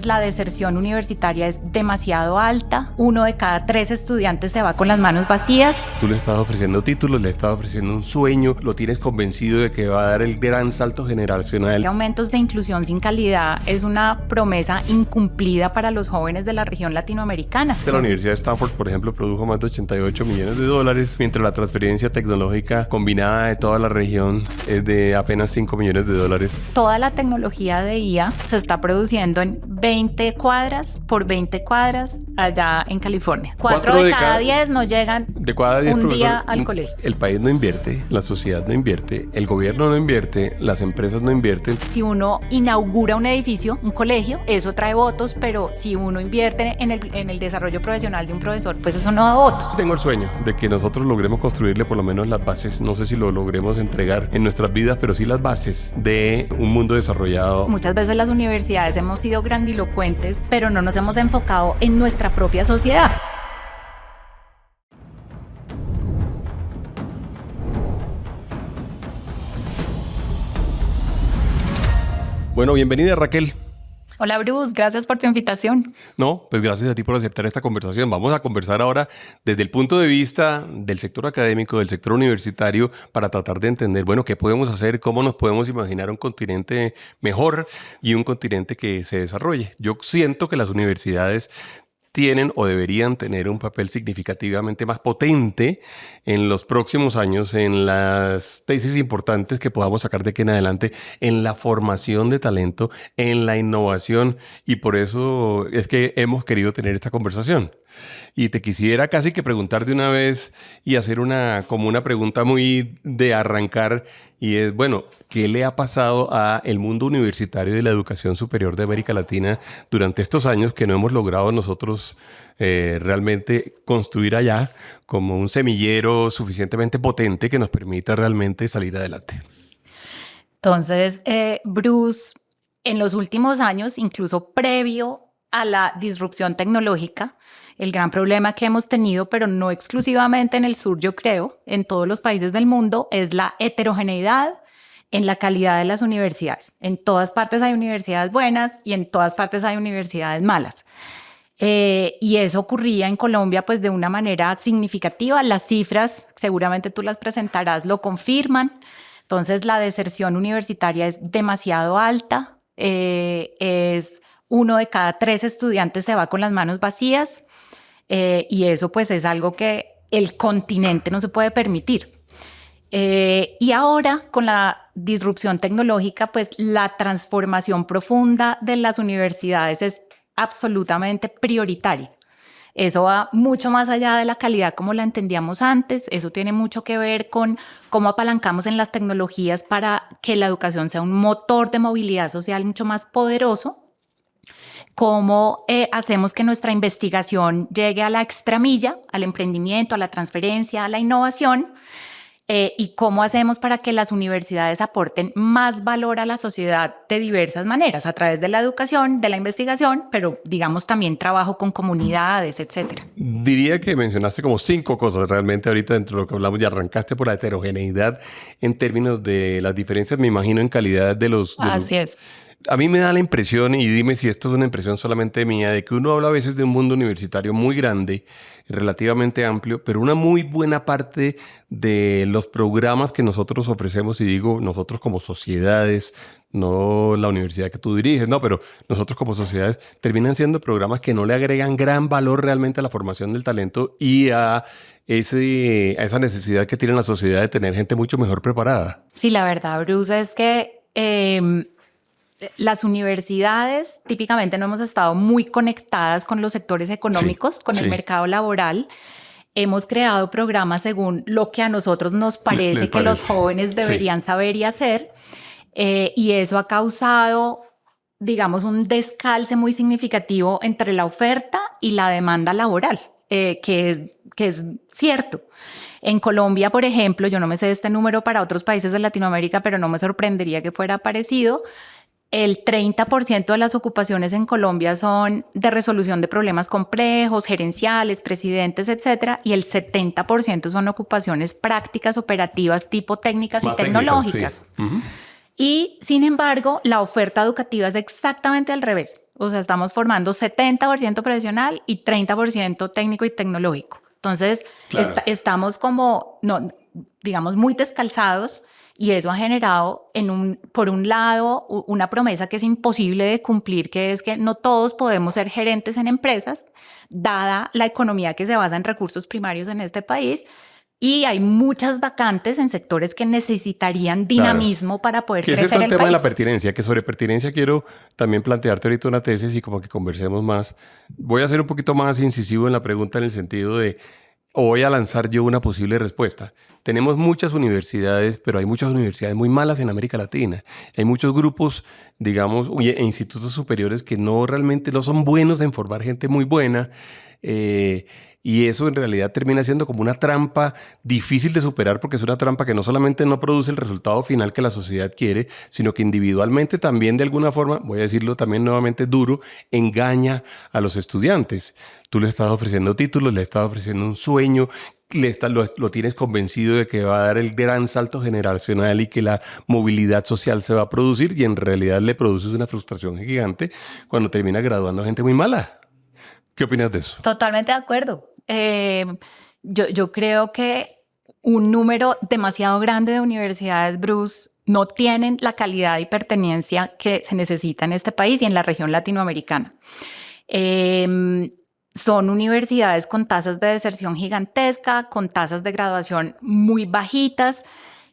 la deserción universitaria es demasiado alta. 1 de cada 3 estudiantes se va con las manos vacías. Tú le estás ofreciendo títulos, le estás ofreciendo un sueño, lo tienes convencido de que va a dar el gran salto generacional. Aumentos de inclusión sin calidad es una promesa incumplida para los jóvenes de la región latinoamericana. La Universidad de Stanford, por ejemplo, produjo más de $88 millones, mientras la transferencia tecnológica combinada de toda la región es de apenas $5 millones. Toda la tecnología de IA se está produciendo en 20 cuadras por 20 cuadras allá en California. 4 de cada 10 no llegan de cada 10 un día al colegio. El país no invierte, la sociedad no invierte, el gobierno no invierte, las empresas no invierten. Si uno inaugura un edificio, un colegio, eso trae votos, pero si uno invierte en el desarrollo profesional de un profesor, pues eso no da votos. Tengo el sueño de que nosotros logremos construirle por lo menos las bases, no sé si lo logremos entregar en nuestras vidas, pero sí las bases de un mundo desarrollado. Muchas veces las universidades hemos sido grandilocuentes, pero no nos hemos enfocado en nuestra propia sociedad. Bueno, bienvenida Raquel. Hola Bruce, gracias por tu invitación. No, pues gracias a ti por aceptar esta conversación. Vamos a conversar ahora desde el punto de vista del sector académico, del sector universitario, para tratar de entender, bueno, qué podemos hacer, cómo nos podemos imaginar un continente mejor y un continente que se desarrolle. Yo siento que las universidades tienen o deberían tener un papel significativamente más potente en los próximos años en las tesis importantes que podamos sacar de aquí en adelante, en la formación de talento, en la innovación, y por eso es que hemos querido tener esta conversación. Y te quisiera casi que preguntar de una vez y hacer como una pregunta muy de arrancar, y es, bueno, ¿qué le ha pasado a el mundo universitario de la educación superior de América Latina durante estos años que no hemos logrado nosotros realmente construir allá como un semillero suficientemente potente que nos permita realmente salir adelante? Entonces, Bruce, en los últimos años, incluso previo a la disrupción tecnológica, el gran problema que hemos tenido, pero no exclusivamente en el sur, yo creo, en todos los países del mundo, es la heterogeneidad en la calidad de las universidades. En todas partes hay universidades buenas y en todas partes hay universidades malas. Y eso ocurría en Colombia pues de una manera significativa. Las cifras, seguramente tú las presentarás, lo confirman. Entonces la deserción universitaria es demasiado alta. Es 1 de cada 3 estudiantes se va con las manos vacías. Y eso pues es algo que el continente no se puede permitir. Y ahora con la disrupción tecnológica, pues la transformación profunda de las universidades es absolutamente prioritaria. Eso va mucho más allá de la calidad como la entendíamos antes. Eso tiene mucho que ver con cómo apalancamos en las tecnologías para que la educación sea un motor de movilidad social mucho más poderoso. Cómo hacemos que nuestra investigación llegue a la extramilla, al emprendimiento, a la transferencia, a la innovación, y cómo hacemos para que las universidades aporten más valor a la sociedad de diversas maneras, a través de la educación, de la investigación, pero digamos también trabajo con comunidades, etcétera. Diría que mencionaste como 5 cosas realmente ahorita dentro de lo que hablamos, y arrancaste por la heterogeneidad en términos de las diferencias, me imagino, en calidad de los... Así es. A mí me da la impresión, y dime si esto es una impresión solamente mía, de que uno habla a veces de un mundo universitario muy grande, relativamente amplio, pero una muy buena parte de los programas que nosotros ofrecemos, y digo nosotros como sociedades, no la universidad que tú diriges, no, pero nosotros como sociedades, terminan siendo programas que no le agregan gran valor realmente a la formación del talento y a esa necesidad que tiene la sociedad de tener gente mucho mejor preparada. Sí, la verdad, Bruce, es que... las universidades típicamente no hemos estado muy conectadas con los sectores económicos, con el mercado laboral. Hemos creado programas según lo que a nosotros nos parece que los jóvenes deberían saber y hacer. Y eso ha causado, digamos, un descalce muy significativo entre la oferta y la demanda laboral, que es cierto. En Colombia, por ejemplo, yo no me sé este número para otros países de Latinoamérica, pero no me sorprendería que fuera parecido. El 30% de las ocupaciones en Colombia son de resolución de problemas complejos, gerenciales, presidentes, etcétera, y el 70% son ocupaciones prácticas, operativas, tipo técnicas y tecnológicas. Sí. Y, sin embargo, la oferta educativa es exactamente al revés. O sea, estamos formando 70% profesional y 30% técnico y tecnológico. Entonces, Claro. estamos como, no, digamos, muy descalzados y eso ha generado, por un lado, una promesa que es imposible de cumplir, que es que no todos podemos ser gerentes en empresas, dada la economía que se basa en recursos primarios en este país. Y hay muchas vacantes en sectores que necesitarían Claro. dinamismo para poder Que ese es crecer todo el el tema de la país. pertinencia, que sobre pertinencia quiero también plantearte ahorita una tesis y como que conversemos más. Voy a ser un poquito más incisivo en la pregunta en el sentido de, o voy a lanzar yo una posible respuesta. Tenemos muchas universidades, pero hay muchas universidades muy malas en América Latina. Hay muchos grupos, digamos, e institutos superiores que no realmente no son buenos en formar gente muy buena. Y eso en realidad termina siendo como una trampa difícil de superar porque es una trampa que no solamente no produce el resultado final que la sociedad quiere, sino que individualmente también de alguna forma, voy a decirlo también nuevamente duro, engaña a los estudiantes. Tú le estás ofreciendo títulos, le estás ofreciendo un sueño, lo tienes convencido de que va a dar el gran salto generacional y que la movilidad social se va a producir y en realidad le produces una frustración gigante cuando termina graduando gente muy mala. ¿Qué opinas de eso? Totalmente de acuerdo. Yo creo que un número demasiado grande de universidades, Bruce, no tienen la calidad y pertenencia que se necesita en este país y en la región latinoamericana. Son universidades con tasas de deserción gigantesca, con tasas de graduación muy bajitas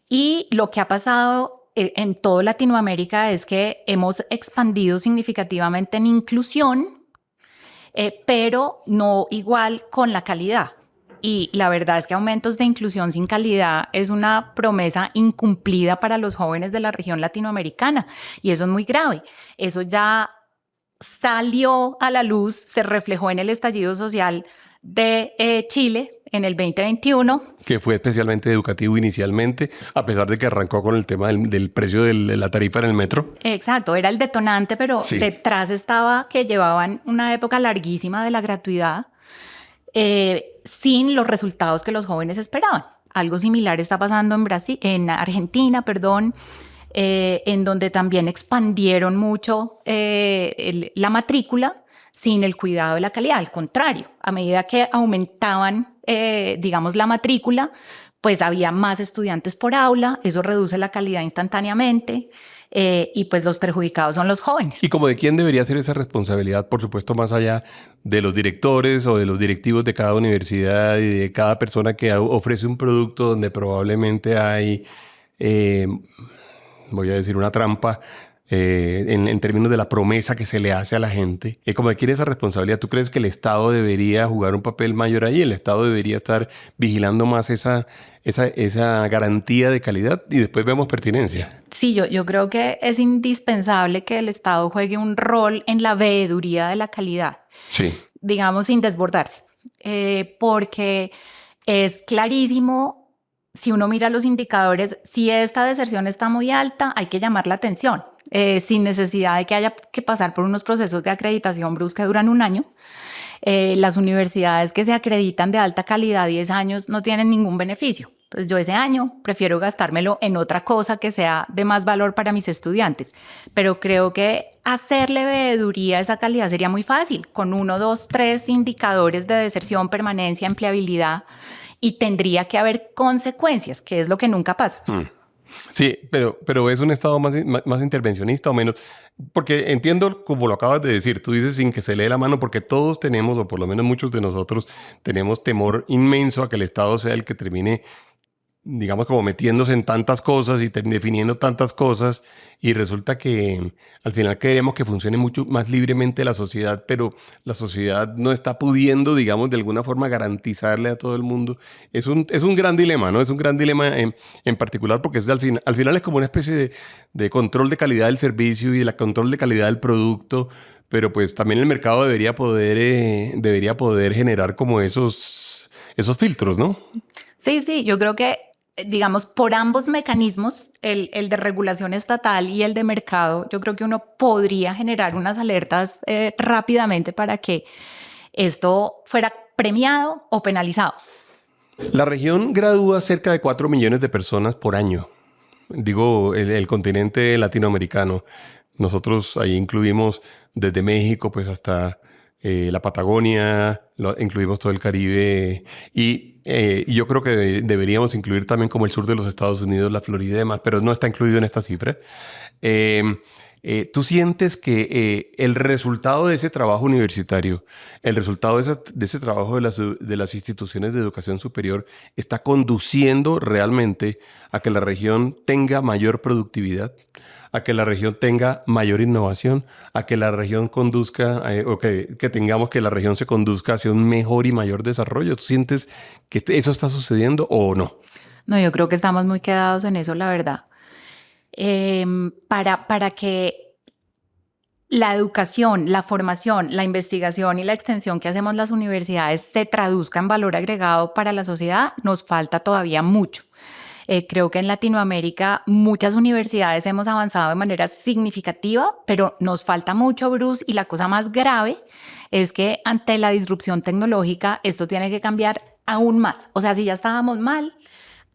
y lo que ha pasado en toda Latinoamérica es que hemos expandido significativamente en inclusión, pero no igual con la calidad. Y la verdad es que aumentos de inclusión sin calidad es una promesa incumplida para los jóvenes de la región latinoamericana y eso es muy grave. Eso ya salió a la luz, se reflejó en el estallido social de Chile en el 2021. Que fue especialmente educativo inicialmente, a pesar de que arrancó con el tema del precio de la tarifa en el metro. Exacto, era el detonante, pero Sí. detrás estaba que llevaban una época larguísima de la gratuidad sin los resultados que los jóvenes esperaban. Algo similar está pasando en Argentina, perdón, en donde también expandieron mucho la matrícula sin el cuidado de la calidad. Al contrario, a medida que aumentaban, digamos, la matrícula, pues había más estudiantes por aula, eso reduce la calidad instantáneamente y pues los perjudicados son los jóvenes. ¿Y como de quién debería ser esa responsabilidad, por supuesto, más allá de los directores o de los directivos de cada universidad y de cada persona que ofrece un producto donde probablemente hay, voy a decir, una trampa en términos de la promesa que se le hace a la gente? Como de quién es esa responsabilidad? ¿Tú crees que el Estado debería jugar un papel mayor ahí? ¿El Estado debería estar vigilando más esa garantía de calidad? Y después vemos pertinencia. Sí, yo creo que es indispensable que el Estado juegue un rol en la veeduría de la calidad. Sí. Digamos, sin desbordarse. Porque es clarísimo, si uno mira los indicadores, si esta deserción está muy alta, hay que llamar la atención, sin necesidad de que haya que pasar por unos procesos de acreditación brusca que duran un año. Las universidades que se acreditan de alta calidad 10 años no tienen ningún beneficio. Entonces yo ese año prefiero gastármelo en otra cosa que sea de más valor para mis estudiantes. Pero creo que hacerle veeduría a esa calidad sería muy fácil, con 1, 2, 3 indicadores de deserción, permanencia, empleabilidad, y tendría que haber consecuencias, que es lo que nunca pasa. Sí, pero es un Estado más intervencionista o menos, porque entiendo como lo acabas de decir, tú dices sin que se le dé la mano, porque todos tenemos, o por lo menos muchos de nosotros, tenemos temor inmenso a que el Estado sea el que termine, digamos, como metiéndose en tantas cosas y definiendo tantas cosas, y resulta que al final queremos que funcione mucho más libremente la sociedad, pero la sociedad no está pudiendo, digamos, de alguna forma garantizarle a todo el mundo. Es un gran dilema, ¿no? Es un gran dilema en particular porque al final es como una especie de control de calidad del servicio y de la control de calidad del producto, pero pues también el mercado debería poder generar como esos filtros, ¿no? Sí, yo creo que, digamos, por ambos mecanismos, el de regulación estatal y el de mercado, yo creo que uno podría generar unas alertas rápidamente para que esto fuera premiado o penalizado. La región gradúa cerca de 4 millones de personas por año. Digo, el continente latinoamericano. Nosotros ahí incluimos desde México pues hasta la Patagonia, incluimos todo el Caribe y yo creo que deberíamos incluir también como el sur de los Estados Unidos, la Florida y demás, pero no está incluido en esta cifra. ¿Tú sientes que el resultado de ese trabajo universitario, el resultado de ese trabajo de las instituciones de educación superior está conduciendo realmente a que la región tenga mayor productividad, a que la región tenga mayor innovación, a que la región conduzca, o que tengamos que la región se conduzca hacia un mejor y mayor desarrollo? ¿Tú sientes que eso está sucediendo o no? No, yo creo que estamos muy quedados en eso, la verdad. Para que la educación, la formación, la investigación y la extensión que hacemos las universidades se traduzca en valor agregado para la sociedad, nos falta todavía mucho. Creo que en Latinoamérica muchas universidades hemos avanzado de manera significativa, pero nos falta mucho, Bruce, y la cosa más grave es que ante la disrupción tecnológica esto tiene que cambiar aún más. O sea, si ya estábamos mal,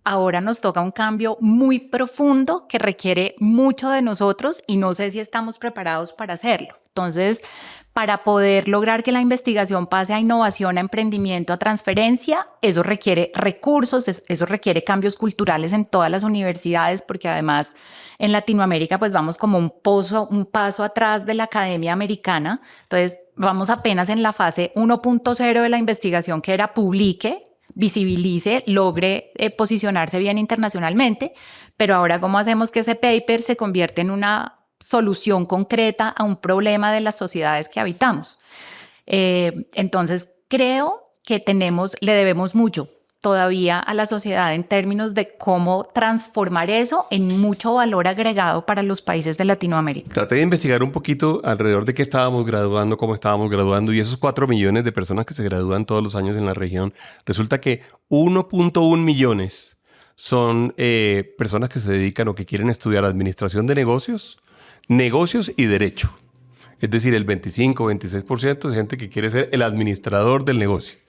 ahora nos toca un cambio muy profundo que requiere mucho de nosotros y no sé si estamos preparados para hacerlo. Entonces, para poder lograr que la investigación pase a innovación, a emprendimiento, a transferencia, eso requiere recursos, eso requiere cambios culturales en todas las universidades, porque además en Latinoamérica pues vamos como un paso atrás de la academia americana. Entonces, vamos apenas en la fase 1.0 de la investigación, que era publique, visibilice, logre posicionarse bien internacionalmente, pero ahora ¿cómo hacemos que ese paper se convierta en una solución concreta a un problema de las sociedades que habitamos? Entonces creo que le debemos mucho todavía a la sociedad en términos de cómo transformar eso en mucho valor agregado para los países de Latinoamérica. Traté de investigar un poquito alrededor de qué estábamos graduando, cómo estábamos graduando, y esos 4 millones de personas que se gradúan todos los años en la región, resulta que 1.1 millones son personas que se dedican o que quieren estudiar administración de negocios y derecho. Es decir, el 25-26% de gente que quiere ser el administrador del negocio.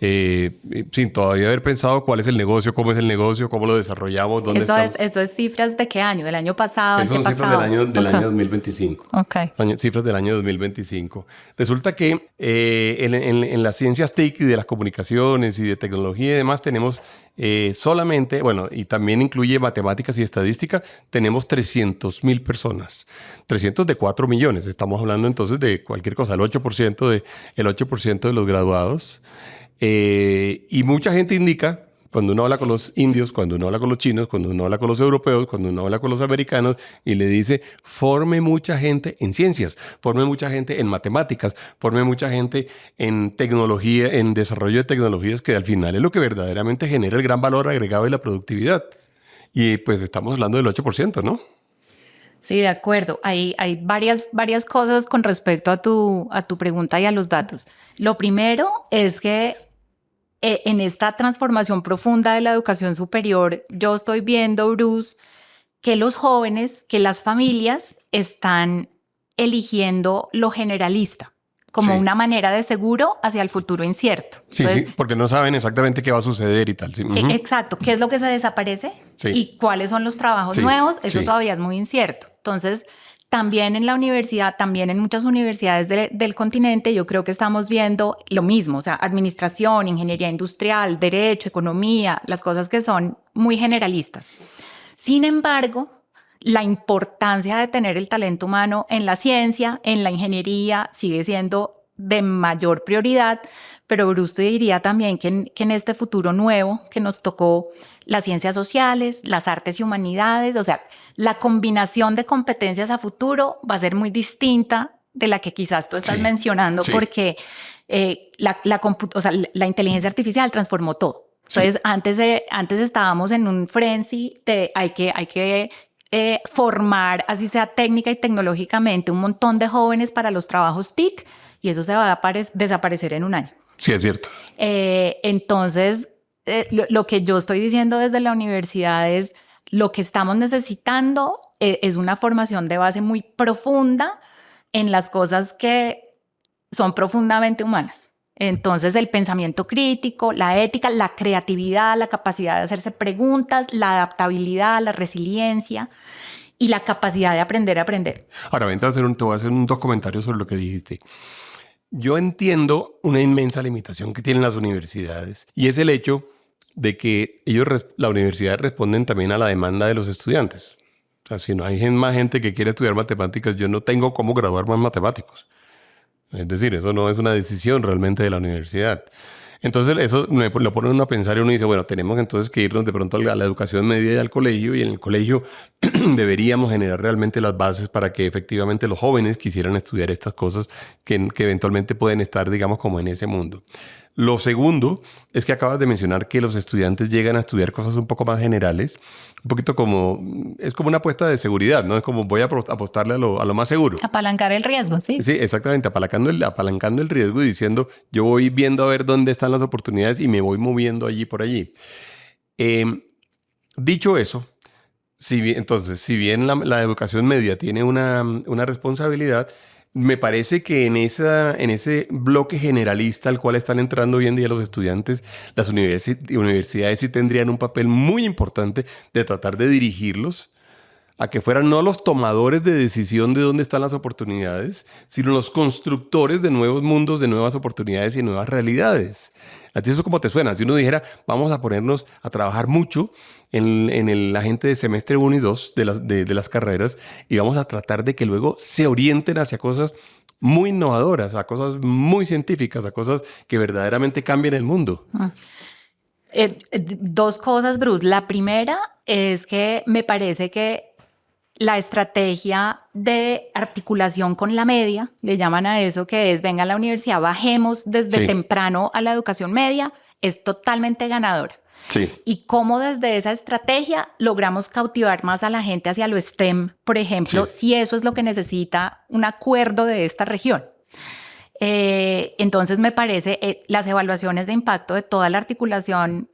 Sin todavía haber pensado cuál es el negocio, cómo lo desarrollamos, dónde estamos. ¿Eso es cifras de qué año? ¿Del año pasado? Esas son cifras del año 2025. Okay. Cifras del año 2025. Resulta que en las ciencias TIC y de las comunicaciones y de tecnología y demás tenemos solamente, bueno, y también incluye matemáticas y estadística, tenemos 300,000 personas. 300 de 4 millones. Estamos hablando entonces de cualquier cosa, el 8% de los graduados. Y mucha gente indica, cuando uno habla con los indios, cuando uno habla con los chinos, cuando uno habla con los europeos, cuando uno habla con los americanos, y le dice, forme mucha gente en ciencias, forme mucha gente en matemáticas, forme mucha gente en tecnología, en desarrollo de tecnologías, que al final es lo que verdaderamente genera el gran valor agregado y la productividad. Y pues estamos hablando del 8%, ¿no? Sí, de acuerdo. Hay varias cosas con respecto a tu pregunta y a los datos. Lo primero es que en esta transformación profunda de la educación superior, yo estoy viendo, Bruce, que los jóvenes, que las familias están eligiendo lo generalista como una manera de seguro hacia el futuro incierto. Sí, entonces, sí, porque no saben exactamente qué va a suceder y tal. Sí. Exacto. ¿Qué es lo que se desaparece? Sí. ¿Y cuáles son los trabajos nuevos? Eso todavía es muy incierto. Entonces, también en la universidad, también en muchas universidades del continente, yo creo que estamos viendo lo mismo, o sea, administración, ingeniería industrial, derecho, economía, las cosas que son muy generalistas. Sin embargo, la importancia de tener el talento humano en la ciencia, en la ingeniería, sigue siendo de mayor prioridad, pero Bruce te diría también que en este futuro nuevo que nos tocó, las ciencias sociales, las artes y humanidades, o sea, la combinación de competencias a futuro va a ser muy distinta de la que quizás tú estás mencionando, porque la inteligencia artificial transformó todo. Entonces, antes estábamos en un frenzy de hay que formar, así sea técnica y tecnológicamente, un montón de jóvenes para los trabajos TIC, y eso se va a desaparecer en un año. Sí, es cierto. Entonces, lo que yo estoy diciendo desde la universidad es lo que estamos necesitando es una formación de base muy profunda en las cosas que son profundamente humanas. Entonces, el pensamiento crítico, la ética, la creatividad, la capacidad de hacerse preguntas, la adaptabilidad, la resiliencia. y la capacidad de aprender a aprender. Ahora, ven, te voy a hacer dos comentarios sobre lo que dijiste. Yo entiendo una inmensa limitación que tienen las universidades y es el hecho de que la universidad responden también a la demanda de los estudiantes. O sea, si no hay más gente que quiere estudiar matemáticas, yo no tengo cómo graduar más matemáticos. Es decir, eso no es una decisión realmente de la universidad. Entonces eso lo pone uno a pensar y uno dice, bueno, tenemos entonces que irnos de pronto a la educación media y al colegio, y en el colegio deberíamos generar realmente las bases para que efectivamente los jóvenes quisieran estudiar estas cosas que eventualmente pueden estar, digamos, como en ese mundo. Lo segundo es que acabas de mencionar que los estudiantes llegan a estudiar cosas un poco más generales, un poquito es como una apuesta de seguridad, ¿no? Es como voy a apostarle a lo más seguro. Apalancar el riesgo, sí. Sí, exactamente, apalancando el riesgo y diciendo, yo voy viendo a ver dónde están las oportunidades y me voy moviendo allí por allí. Dicho eso, si bien la educación media tiene una responsabilidad, me parece que en ese bloque generalista al cual están entrando hoy en día los estudiantes, las universidades sí tendrían un papel muy importante de tratar de dirigirlos a que fueran no los tomadores de decisión de dónde están las oportunidades, sino los constructores de nuevos mundos, de nuevas oportunidades y nuevas realidades. ¿A ti eso cómo te suena? Si uno dijera, vamos a ponernos a trabajar mucho en la gente de semestre 1 y 2 de las carreras y vamos a tratar de que luego se orienten hacia cosas muy innovadoras, a cosas muy científicas, a cosas que verdaderamente cambien el mundo. Dos cosas, Bruce. La primera es que me parece que la estrategia de articulación con la media, le llaman a eso, que es venga a la universidad, bajemos desde temprano a la educación media, es totalmente ganadora. Sí. Y cómo desde esa estrategia logramos cautivar más a la gente hacia lo STEM, por ejemplo, si eso es lo que necesita un acuerdo de esta región. Entonces me parece las evaluaciones de impacto de toda la articulación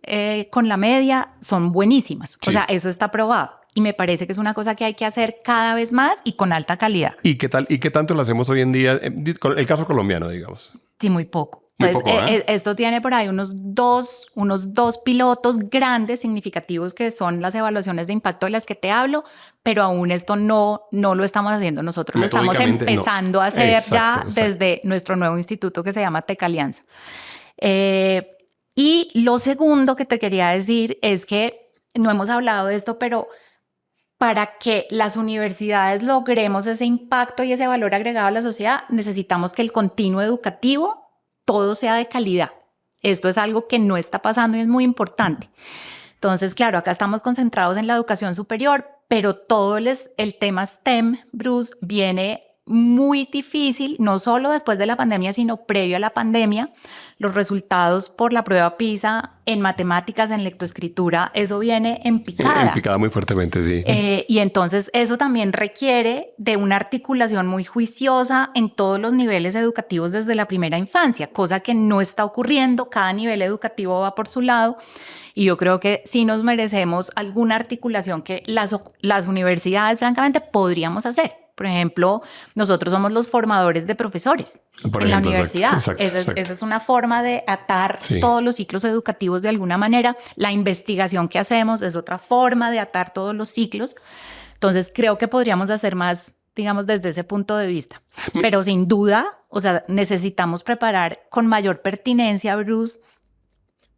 con la media son buenísimas. O sea, eso está probado. Y me parece que es una cosa que hay que hacer cada vez más y con alta calidad. ¿Y qué tanto lo hacemos hoy en día? Con el caso colombiano, digamos. Sí, muy poco. Entonces, esto tiene por ahí unos dos pilotos grandes, significativos, que son las evaluaciones de impacto de las que te hablo, pero aún esto no lo estamos haciendo nosotros. Lo estamos empezando a hacer desde nuestro nuevo instituto que se llama Tech Alianza. Y lo segundo que te quería decir es que no hemos hablado de esto, pero para que las universidades logremos ese impacto y ese valor agregado a la sociedad, necesitamos que el continuo educativo todo sea de calidad. Esto es algo que no está pasando y es muy importante. Entonces, claro, acá estamos concentrados en la educación superior, pero todo el tema STEM, Bruce, viene muy difícil, no solo después de la pandemia, sino previo a la pandemia. Los resultados por la prueba PISA en matemáticas, en lectoescritura, eso viene en picada. En picada muy fuertemente, sí. Y entonces eso también requiere de una articulación muy juiciosa en todos los niveles educativos desde la primera infancia, cosa que no está ocurriendo. Cada nivel educativo va por su lado. Y yo creo que sí nos merecemos alguna articulación que las universidades, francamente, podríamos hacer. Por ejemplo, nosotros somos los formadores de profesores en la universidad. Esa es una forma de atar todos los ciclos educativos de alguna manera. La investigación que hacemos es otra forma de atar todos los ciclos. Entonces, creo que podríamos hacer más, digamos, desde ese punto de vista. Pero sin duda, o sea, necesitamos preparar con mayor pertinencia, Bruce,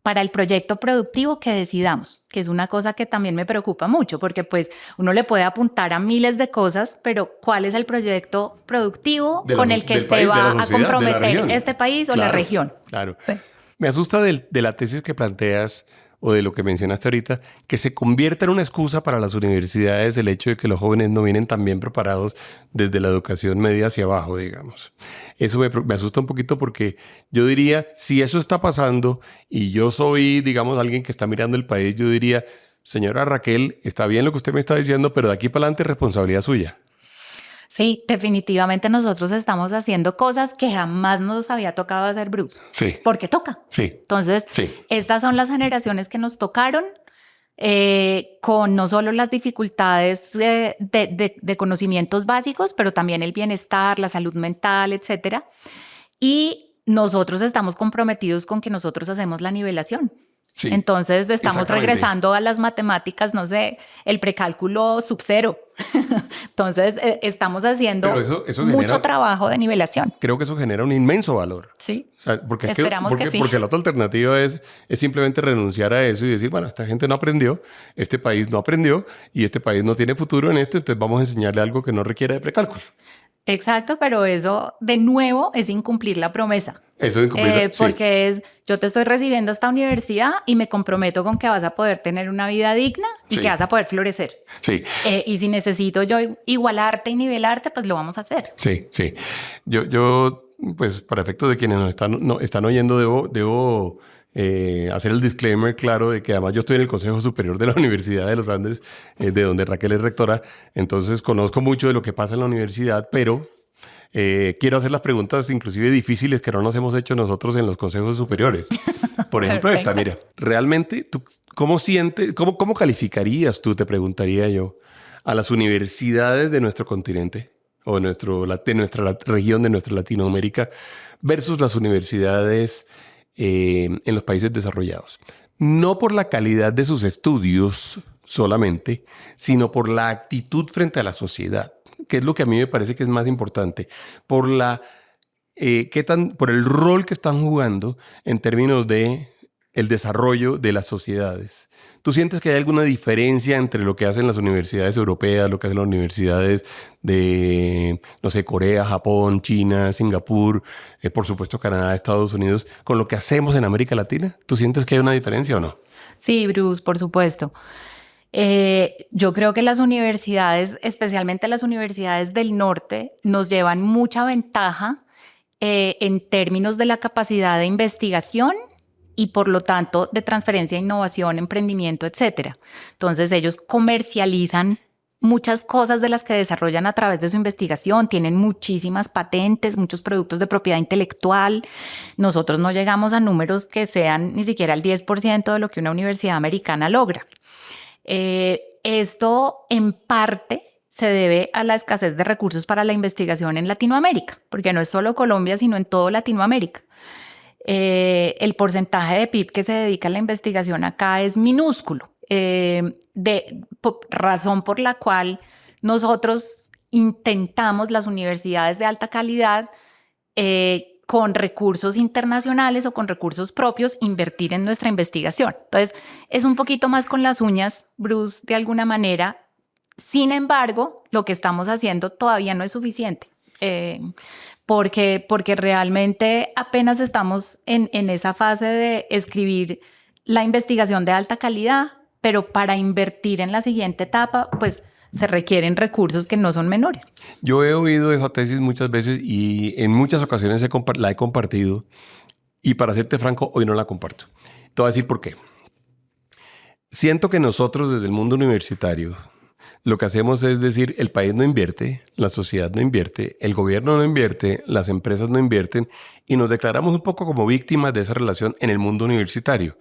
para el proyecto productivo que decidamos, que es una cosa que también me preocupa mucho, porque pues uno le puede apuntar a miles de cosas, pero ¿cuál es el proyecto productivo con el que se va a comprometer este país o la región? Claro. Sí. Me asusta de la tesis que planteas o de lo que mencionaste ahorita, que se convierta en una excusa para las universidades el hecho de que los jóvenes no vienen tan bien preparados desde la educación media hacia abajo, digamos. Eso me asusta un poquito porque yo diría, si eso está pasando y yo soy, digamos, alguien que está mirando el país, yo diría, señora Raquel, está bien lo que usted me está diciendo, pero de aquí para adelante es responsabilidad suya. Sí, definitivamente nosotros estamos haciendo cosas que jamás nos había tocado hacer, Bruce. Sí. Porque toca. Sí. Entonces, estas son las generaciones que nos tocaron con no solo las dificultades de conocimientos básicos, pero también el bienestar, la salud mental, etcétera. Y nosotros estamos comprometidos con que nosotros hacemos la nivelación. Sí, Entonces estamos exactamente. regresando a las matemáticas, no sé, el precálculo sub cero. Entonces estamos Pero haciendo eso mucho genera, trabajo de nivelación. creo que eso genera un inmenso valor. Sí, O sea, porque es que, esperamos que sí. porque la otra alternativa es simplemente renunciar a eso y decir, bueno, esta gente no aprendió, este país no aprendió y este país no tiene futuro en esto, entonces vamos a enseñarle algo que no requiere de precálculo. Exacto, pero eso de nuevo es incumplir la promesa. Eso es incumplir, sí, Porque es, yo te estoy recibiendo a esta universidad y me comprometo con que vas a poder tener una vida digna y que sí, vas a poder florecer. sí, Y si necesito yo igualarte y nivelarte, pues lo vamos a hacer. sí, sí. Pues para efectos de quienes nos están, no, están oyendo, debo hacer el disclaimer claro de que además yo estoy en el Consejo Superior de la Universidad de los Andes, de donde Raquel es rectora, entonces conozco mucho de lo que pasa en la universidad, pero quiero hacer las preguntas inclusive difíciles que no nos hemos hecho nosotros en los consejos superiores. Por ejemplo, esta, Perfecto. mira, realmente, ¿tú cómo sientes, cómo calificarías tú, te preguntaría yo, a las universidades de nuestro continente o de nuestra región, de nuestra Latinoamérica, versus las universidades en los países desarrollados? No por la calidad de sus estudios solamente, sino por la actitud frente a la sociedad, que es lo que a mí me parece que es más importante, por por el rol que están jugando en términos de el desarrollo de las sociedades. ¿Tú sientes que hay alguna diferencia entre lo que hacen las universidades europeas, lo que hacen las universidades de, no sé, Corea, Japón, China, Singapur, por supuesto Canadá, Estados Unidos, con lo que hacemos en América Latina? ¿Tú sientes que hay una diferencia o no? Sí, Bruce, por supuesto. Yo creo que las universidades, especialmente las universidades del norte, nos llevan mucha ventaja en términos de la capacidad de investigación y por lo tanto de transferencia, innovación, emprendimiento, etcétera. Entonces ellos comercializan muchas cosas de las que desarrollan a través de su investigación, tienen muchísimas patentes, muchos productos de propiedad intelectual. Nosotros no llegamos a números que sean ni siquiera el 10% de lo que una universidad americana logra. Esto en parte se debe a la escasez de recursos para la investigación en Latinoamérica, porque no es solo Colombia, sino en todo Latinoamérica. El porcentaje de PIB que se dedica a la investigación acá es minúsculo, razón por la cual nosotros intentamos, las universidades de alta calidad, con recursos internacionales o con recursos propios, invertir en nuestra investigación. Entonces, es un poquito más con las uñas, Bruce, de alguna manera. Sin embargo, lo que estamos haciendo todavía no es suficiente, porque realmente apenas estamos en esa fase de escribir la investigación de alta calidad, pero para invertir en la siguiente etapa, pues se requieren recursos que no son menores. Yo he oído esa tesis muchas veces y en muchas ocasiones la he compartido y para serte franco, hoy no la comparto. Te voy a decir por qué. Siento que nosotros desde el mundo universitario lo que hacemos es decir, el país no invierte, la sociedad no invierte, el gobierno no invierte, las empresas no invierten y nos declaramos un poco como víctimas de esa relación en el mundo universitario.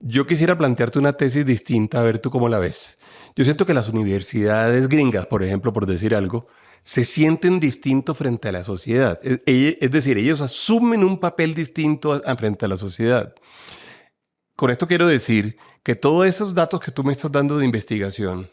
Yo quisiera plantearte una tesis distinta, a ver tú cómo la ves. Yo siento que las universidades gringas, por ejemplo, por decir algo, se sienten distintos frente a la sociedad. Es decir, ellos asumen un papel distinto frente a la sociedad. Con esto quiero decir que todos esos datos que tú me estás dando de investigación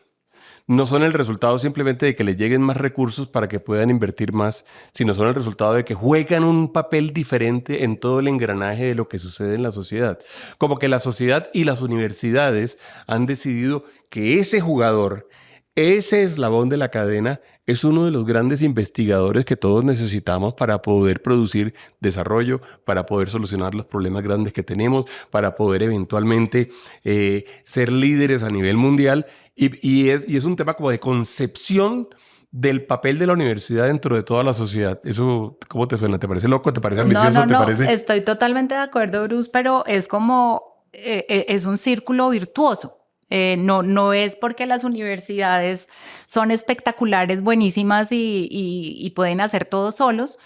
no son el resultado simplemente de que les lleguen más recursos para que puedan invertir más, sino son el resultado de que juegan un papel diferente en todo el engranaje de lo que sucede en la sociedad. Como que la sociedad y las universidades han decidido que ese jugador, ese eslabón de la cadena, es uno de los grandes investigadores que todos necesitamos para poder producir desarrollo, para poder solucionar los problemas grandes que tenemos, para poder eventualmente ser líderes a nivel mundial. Y es un tema como de concepción del papel de la universidad dentro de toda la sociedad. ¿Eso cómo te suena? ¿Te parece loco? ¿Te parece ambicioso? No, ¿Te parece? estoy totalmente de acuerdo, Bruce, pero es como, es un círculo virtuoso. No es porque las universidades son espectaculares, buenísimas y pueden hacer todo solos,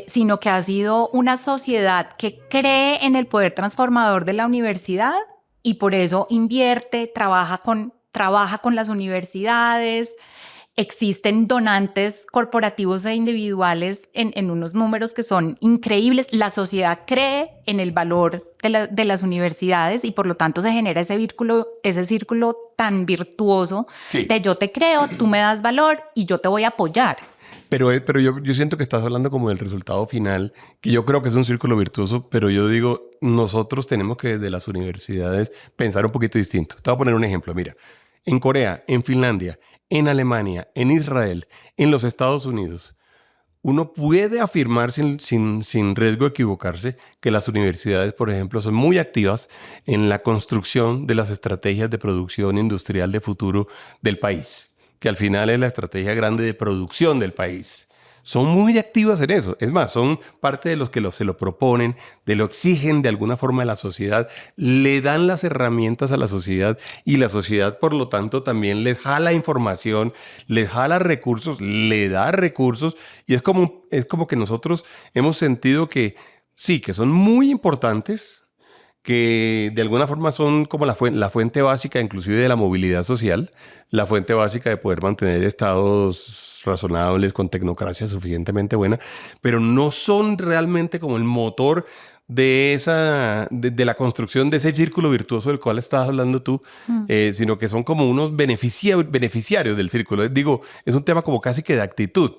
sino que ha sido una sociedad que cree en el poder transformador de la universidad y por eso invierte, trabaja con las universidades, Existen donantes corporativos e individuales en unos números que son increíbles. La sociedad cree en el valor de las universidades y por lo tanto se genera ese círculo tan virtuoso de yo te creo, tú me das valor y yo te voy a apoyar. Pero yo siento que estás hablando como del resultado final, que yo creo que es un círculo virtuoso, pero yo digo, nosotros tenemos que desde las universidades pensar un poquito distinto. Te voy a poner un ejemplo, mira, en Corea, en Finlandia, en Alemania, en Israel, en los Estados Unidos, uno puede afirmar sin riesgo de equivocarse que las universidades, por ejemplo, son muy activas en la construcción de las estrategias de producción industrial de futuro del país, que al final es la estrategia grande de producción del país. Son muy activas en eso. Es más, son parte de los que se lo proponen, de lo exigen de alguna forma a la sociedad, le dan las herramientas a la sociedad y la sociedad, por lo tanto, también les jala información, les jala recursos, le da recursos y es como que nosotros hemos sentido que sí, que son muy importantes, que de alguna forma son como la fuente básica inclusive de la movilidad social, la fuente básica de poder mantener estados razonables con tecnocracia suficientemente buena, pero no son realmente como el motor de la construcción de ese círculo virtuoso del cual estabas hablando tú, sino que son como unos beneficiarios del círculo. Digo, es un tema como casi que de actitud.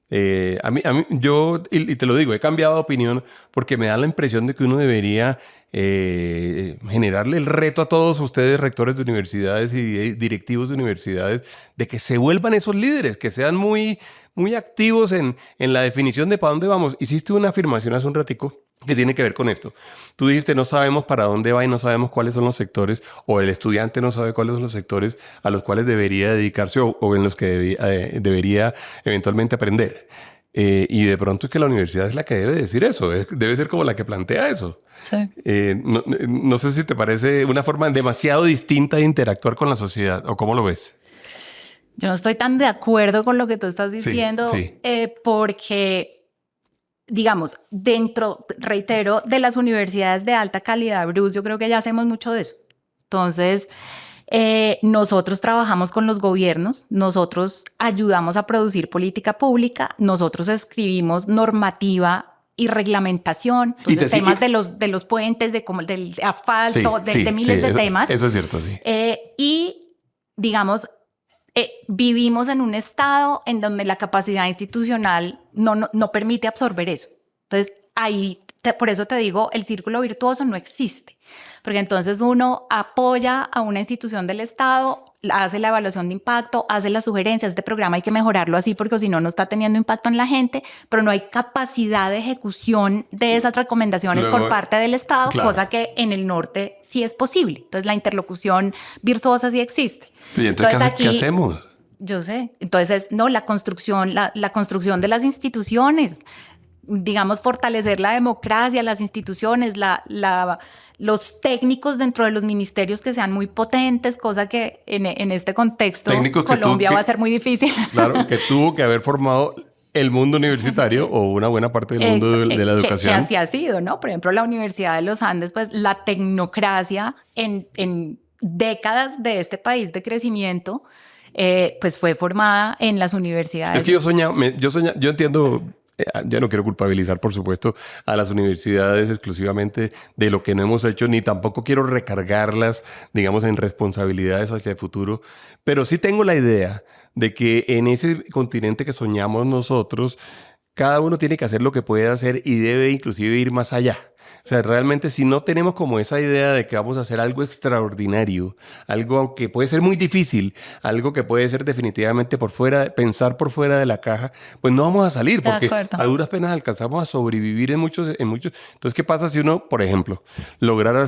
Y te lo digo, he cambiado de opinión porque me da la impresión de que uno debería generarle el reto a todos ustedes, rectores de universidades y directivos de universidades, de que se vuelvan esos líderes, que sean muy, muy activos en la definición de para dónde vamos. Hiciste una afirmación hace un ratico que tiene que ver con esto. Tú dijiste, no sabemos para dónde va y no sabemos cuáles son los sectores, o el estudiante no sabe cuáles son los sectores a los cuales debería dedicarse o en los que debería eventualmente aprender. Y de pronto es que la universidad es la que debe decir eso, debe ser como la que plantea eso. Sí. No sé si te parece una forma demasiado distinta de interactuar con la sociedad, ¿o cómo lo ves? Yo no estoy tan de acuerdo con lo que tú estás diciendo, sí. Porque, digamos, reitero, de las universidades de alta calidad, Bruce, yo creo que ya hacemos mucho de eso. Entonces, nosotros trabajamos con los gobiernos, nosotros ayudamos a producir política pública, nosotros escribimos normativa y reglamentación, entonces temas de los puentes, del asfalto, de miles de temas. Eso es cierto, sí. Y, digamos, vivimos en un estado en donde la capacidad institucional no permite absorber eso. Entonces, por eso te digo, el círculo virtuoso no existe. Porque entonces uno apoya a una institución del Estado, hace la evaluación de impacto, hace las sugerencias, este programa hay que mejorarlo así porque si no, no está teniendo impacto en la gente, pero no hay capacidad de ejecución de esas recomendaciones por parte del Estado, claro. Cosa que en el norte sí es posible. Entonces la interlocución virtuosa sí existe. ¿Y entonces ¿qué hacemos? Yo sé. Entonces, no, la construcción de las instituciones, digamos, fortalecer la democracia, las instituciones, los técnicos dentro de los ministerios que sean muy potentes, cosa que en este contexto Colombia va a ser muy difícil. Claro, que tuvo que haber formado el mundo universitario o una buena parte del mundo de la educación. Que así ha sido, ¿no? Por ejemplo, la Universidad de los Andes, pues la tecnocracia en décadas de este país de crecimiento, pues fue formada en las universidades. Es que yo entiendo. Yo no quiero culpabilizar, por supuesto, a las universidades exclusivamente de lo que no hemos hecho, ni tampoco quiero recargarlas, digamos, en responsabilidades hacia el futuro, pero sí tengo la idea de que en ese continente que soñamos nosotros, cada uno tiene que hacer lo que puede hacer y debe inclusive ir más allá. O sea, realmente si no tenemos como esa idea de que vamos a hacer algo extraordinario, algo que puede ser muy difícil, algo que puede ser definitivamente pensar por fuera de la caja, pues no vamos a salir porque a duras penas alcanzamos a sobrevivir en muchos. Entonces, ¿qué pasa si uno, por ejemplo, lograra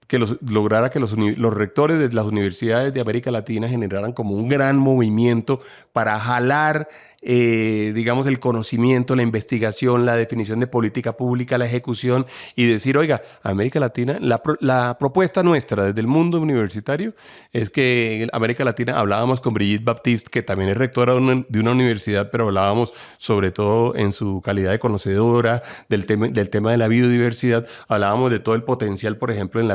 que los rectores de las universidades de América Latina generaran como un gran movimiento para jalar digamos, el conocimiento, la investigación, la definición de política pública, la ejecución y decir, oiga, América Latina, la propuesta nuestra desde el mundo universitario es que en América Latina hablábamos con Brigitte Baptiste, que también es rectora de una universidad, pero hablábamos sobre todo en su calidad de conocedora del tema de la biodiversidad, hablábamos de todo el potencial, por ejemplo, en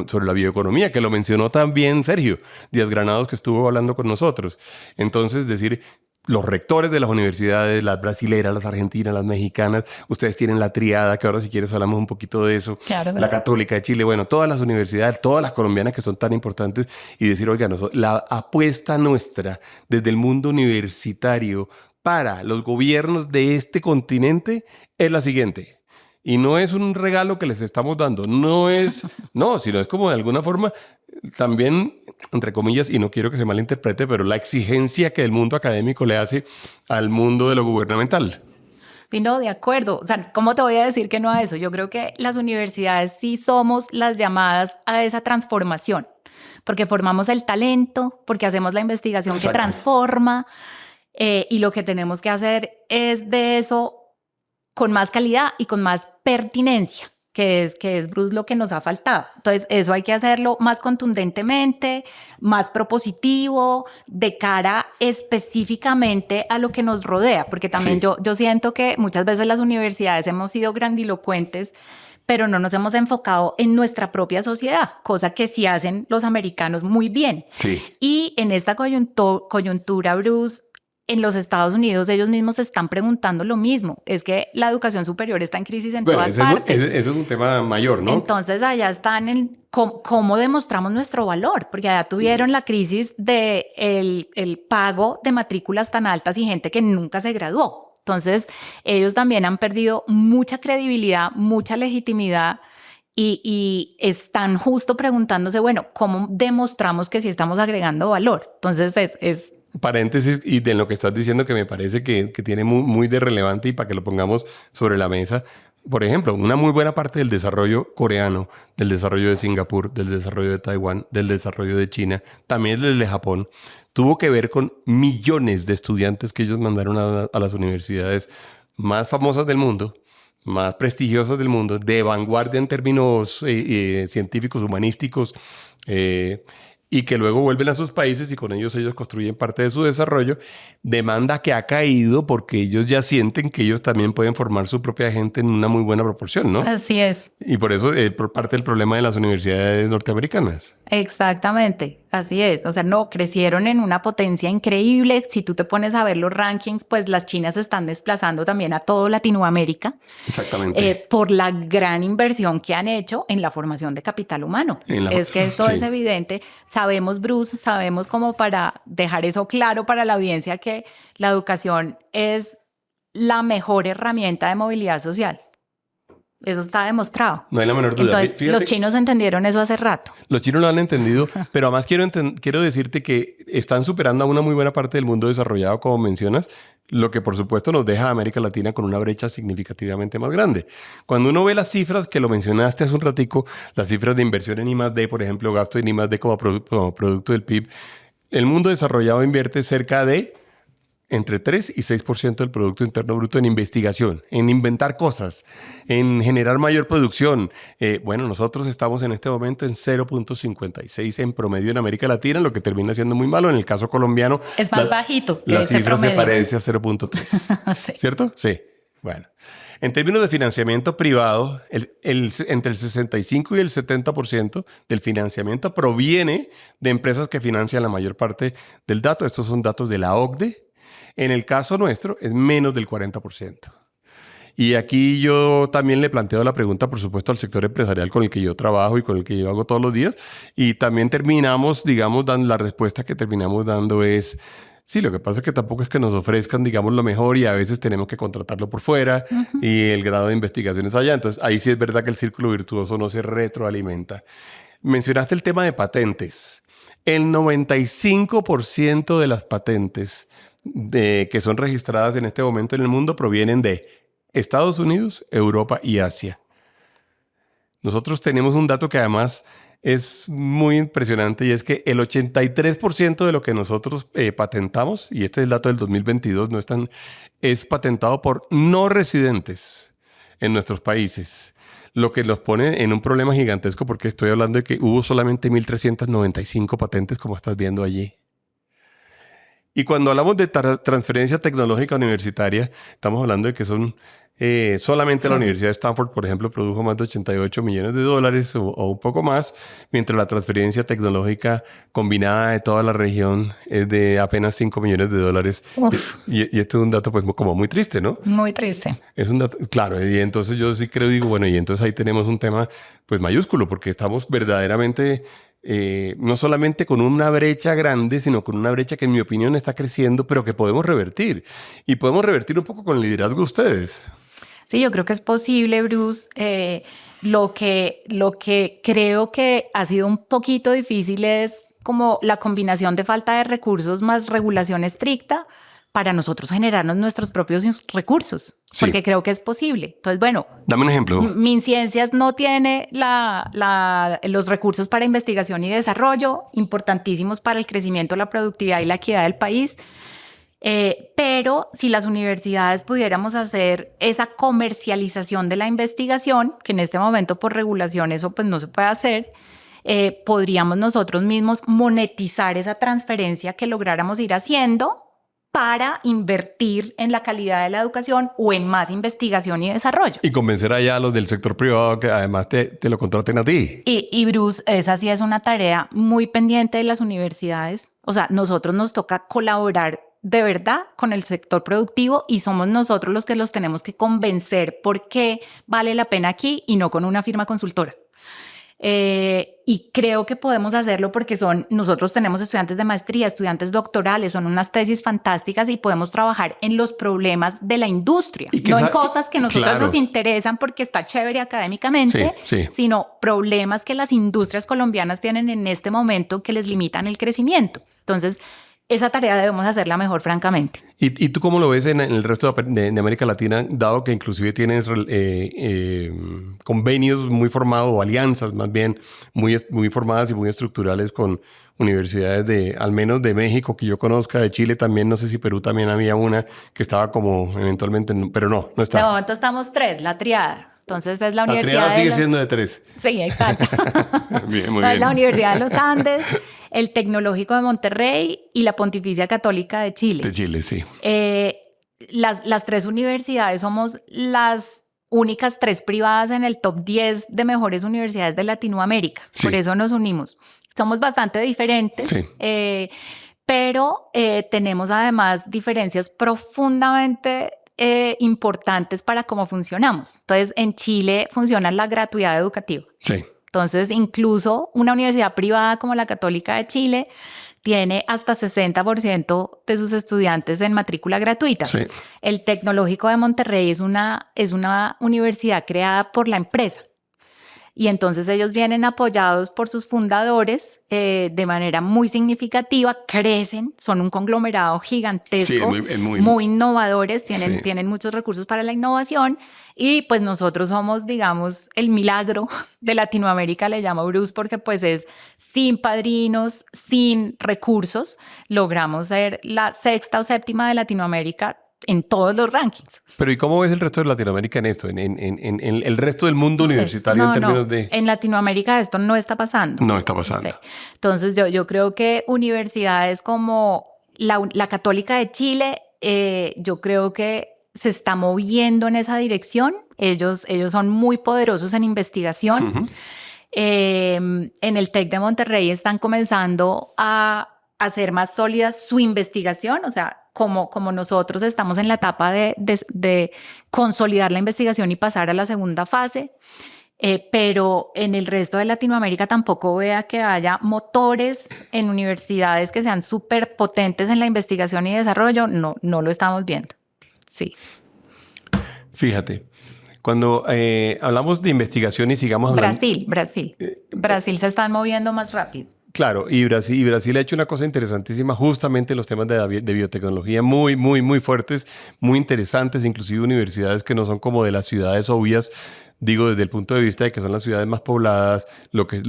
sobre la bioeconomía, que lo mencionó también Sergio Díaz Granados, que estuvo hablando con nosotros. Entonces, decir, los rectores de las universidades, las brasileras, las argentinas, las mexicanas, ustedes tienen la triada, que ahora si quieres hablamos un poquito de eso, Claro que la sí. Católica de Chile, bueno, todas las universidades, todas las colombianas que son tan importantes, y decir, oiga, la apuesta nuestra desde el mundo universitario para los gobiernos de este continente es la siguiente. Y no es un regalo que les estamos dando, no, sino es como de alguna forma también, entre comillas, y no quiero que se malinterprete, pero la exigencia que el mundo académico le hace al mundo de lo gubernamental. Sí, no, de acuerdo. O sea, ¿cómo te voy a decir que no a eso? Yo creo que las universidades sí somos las llamadas a esa transformación, porque formamos el talento, porque hacemos la investigación que Exacto. transforma, y lo que tenemos que hacer es de eso con más calidad y con más pertinencia, que es Bruce, lo que nos ha faltado. Entonces, eso hay que hacerlo más contundentemente, más propositivo, de cara específicamente a lo que nos rodea, porque también Sí. yo siento que muchas veces las universidades hemos sido grandilocuentes, pero no nos hemos enfocado en nuestra propia sociedad, cosa que sí hacen los americanos muy bien. Sí. Y en esta coyuntura, Bruce, en los Estados Unidos ellos mismos se están preguntando lo mismo. Es que la educación superior está en crisis en todas partes. Eso es un tema mayor, ¿no? Entonces allá están en cómo demostramos nuestro valor, porque allá tuvieron la crisis de el pago de matrículas tan altas y gente que nunca se graduó. Entonces ellos también han perdido mucha credibilidad, mucha legitimidad y están justo preguntándose, bueno, ¿cómo demostramos que sí estamos agregando valor? Entonces es Paréntesis, y de lo que estás diciendo que me parece que tiene muy de relevante y para que lo pongamos sobre la mesa. Por ejemplo, una muy buena parte del desarrollo coreano, del desarrollo de Singapur, del desarrollo de Taiwán, del desarrollo de China, también del de Japón, tuvo que ver con millones de estudiantes que ellos mandaron a las universidades más famosas del mundo, más prestigiosas del mundo, de vanguardia en términos científicos, humanísticos, y que luego vuelven a sus países y con ellos construyen parte de su desarrollo, demanda que ha caído porque ellos ya sienten que ellos también pueden formar su propia gente en una muy buena proporción, ¿no? así es. Y por eso por parte del problema de las universidades norteamericanas. Exactamente, así es. O sea, no, crecieron en una potencia increíble. Si tú te pones a ver los rankings, pues las chinas están desplazando también a todo Latinoamérica por la gran inversión que han hecho en la formación de capital humano. Es que esto es evidente. Sabemos, Bruce, sabemos como para dejar eso claro para la audiencia que la educación es la mejor herramienta de movilidad social. Eso está demostrado. No hay la menor duda. Entonces, fíjate, los chinos entendieron eso hace rato. Los chinos lo han entendido, pero además quiero decirte que están superando a una muy buena parte del mundo desarrollado, como mencionas, lo que por supuesto nos deja a América Latina con una brecha significativamente más grande. Cuando uno ve las cifras, que lo mencionaste hace un ratico, las cifras de inversión en I+D, por ejemplo, gasto en I+D como producto del PIB, el mundo desarrollado invierte cerca de entre 3 y 6% del Producto Interno Bruto en investigación, en inventar cosas, en generar mayor producción. Bueno, nosotros estamos en este momento en 0.56 en promedio en América Latina, lo que termina siendo muy malo. En el caso colombiano, es más bajito que la ese cifra promedio. se parece a 0.3. Sí. ¿Cierto? Sí. Bueno. En términos de financiamiento privado, entre el 65 y el 70% del financiamiento proviene de empresas que financian la mayor parte del dato. Estos son datos de la OCDE. En el caso nuestro es menos del 40%. Y aquí yo también le planteo la pregunta, por supuesto, al sector empresarial con el que yo trabajo y con el que yo hago todos los días. Y también terminamos, digamos, la respuesta que terminamos dando es, sí, lo que pasa es que tampoco es que nos ofrezcan, digamos, lo mejor y a veces tenemos que contratarlo por fuera y el grado de investigación es allá. Entonces, ahí sí es verdad que el círculo virtuoso no se retroalimenta. Mencionaste el tema de patentes. El 95% de las patentes que son registradas en este momento en el mundo provienen de Estados Unidos, Europa y Asia. Nosotros tenemos un dato que además es muy impresionante y es que el 83% de lo que nosotros patentamos, y este es el dato del 2022, es patentado por no residentes en nuestros países. Lo que nos pone en un problema gigantesco porque estoy hablando de que hubo solamente 1.395 patentes como estás viendo allí. Y cuando hablamos de transferencia tecnológica universitaria, estamos hablando de que son solamente la Universidad de Stanford, por ejemplo, produjo más de 88 millones de dólares o un poco más, mientras la transferencia tecnológica combinada de toda la región es de apenas 5 millones de dólares. Y este es un dato pues como muy triste, ¿no? Muy triste. Es un dato, claro, y entonces yo sí creo, digo, bueno, y entonces ahí tenemos un tema pues mayúsculo, porque estamos verdaderamente no solamente con una brecha grande, sino con una brecha que en mi opinión está creciendo, pero que podemos revertir. Y podemos revertir un poco con el liderazgo de ustedes. Sí, yo creo que es posible, Bruce. Lo que creo que ha sido un poquito difícil es como la combinación de falta de recursos más regulación estricta para nosotros generarnos nuestros propios recursos, porque creo que es posible. Entonces, bueno, dame un ejemplo. MinCiencias no tiene los recursos para investigación y desarrollo, importantísimos para el crecimiento, la productividad y la equidad del país. Pero si las universidades pudiéramos hacer esa comercialización de la investigación, que en este momento por regulación eso pues no se puede hacer, podríamos nosotros mismos monetizar esa transferencia que lográramos ir haciendo para invertir en la calidad de la educación o en más investigación y desarrollo. Y convencer allá a los del sector privado que además te lo contraten a ti. Y Bruce, esa sí es una tarea muy pendiente de las universidades. O sea, nosotros nos toca colaborar de verdad con el sector productivo y somos nosotros los que los tenemos que convencer por qué vale la pena aquí y no con una firma consultora. Y creo que podemos hacerlo porque nosotros tenemos estudiantes de maestría, estudiantes doctorales, son unas tesis fantásticas y podemos trabajar en los problemas de la industria, no en cosas que a nosotros nos interesan porque está chévere académicamente, sino problemas que las industrias colombianas tienen en este momento que les limitan el crecimiento. Entonces, esa tarea debemos hacerla mejor, francamente. ¿Y tú cómo lo ves en el resto de América Latina, dado que inclusive tienes convenios muy formados, o alianzas más bien, muy formadas y muy estructurales con universidades al menos de México, que yo conozca, de Chile también, no sé si Perú también había una que estaba como eventualmente, pero no está. De momento estamos 3, la triada. Entonces es la Universidad La triada sigue siendo de 3. Sí, exacto. Bien, muy bien. La Universidad de los Andes, el Tecnológico de Monterrey y la Pontificia Católica de Chile. De Chile, sí. Las 3 universidades somos las únicas 3 privadas en el top 10 de mejores universidades de Latinoamérica. Sí. Por eso nos unimos. Somos bastante diferentes, sí. Pero tenemos además diferencias profundamente importantes para cómo funcionamos. Entonces, en Chile funciona la gratuidad educativa. Sí. Entonces, incluso una universidad privada como la Católica de Chile tiene hasta 60% de sus estudiantes en matrícula gratuita. Sí. El Tecnológico de Monterrey es una universidad creada por la empresa. Y entonces ellos vienen apoyados por sus fundadores de manera muy significativa, crecen, son un conglomerado gigantesco, sí, muy innovadores, tienen muchos recursos para la innovación y pues nosotros somos, digamos, el milagro de Latinoamérica, le llamo Bruce, porque pues es sin padrinos, sin recursos, logramos ser la 6ª o 7ª de Latinoamérica en todos los rankings. Pero ¿y cómo ves el resto de Latinoamérica en esto? En el resto del mundo universitario en términos de... En Latinoamérica esto no está pasando. No está pasando. Sí. Entonces yo creo que universidades como la Católica de Chile, yo creo que se está moviendo en esa dirección. Ellos son muy poderosos en investigación. Uh-huh. En el TEC de Monterrey están comenzando a hacer más sólida su investigación, o sea, como nosotros estamos en la etapa de consolidar la investigación y pasar a la segunda fase, pero en el resto de Latinoamérica tampoco vea que haya motores en universidades que sean súper potentes en la investigación y desarrollo, no lo estamos viendo. Sí. Fíjate, cuando hablamos de investigación y sigamos hablando... Brasil se están moviendo más rápido. Claro, y Brasil ha hecho una cosa interesantísima justamente en los temas de biotecnología muy fuertes, muy interesantes, inclusive universidades que no son como de las ciudades obvias, Digo, desde el punto de vista de que son las ciudades más pobladas, que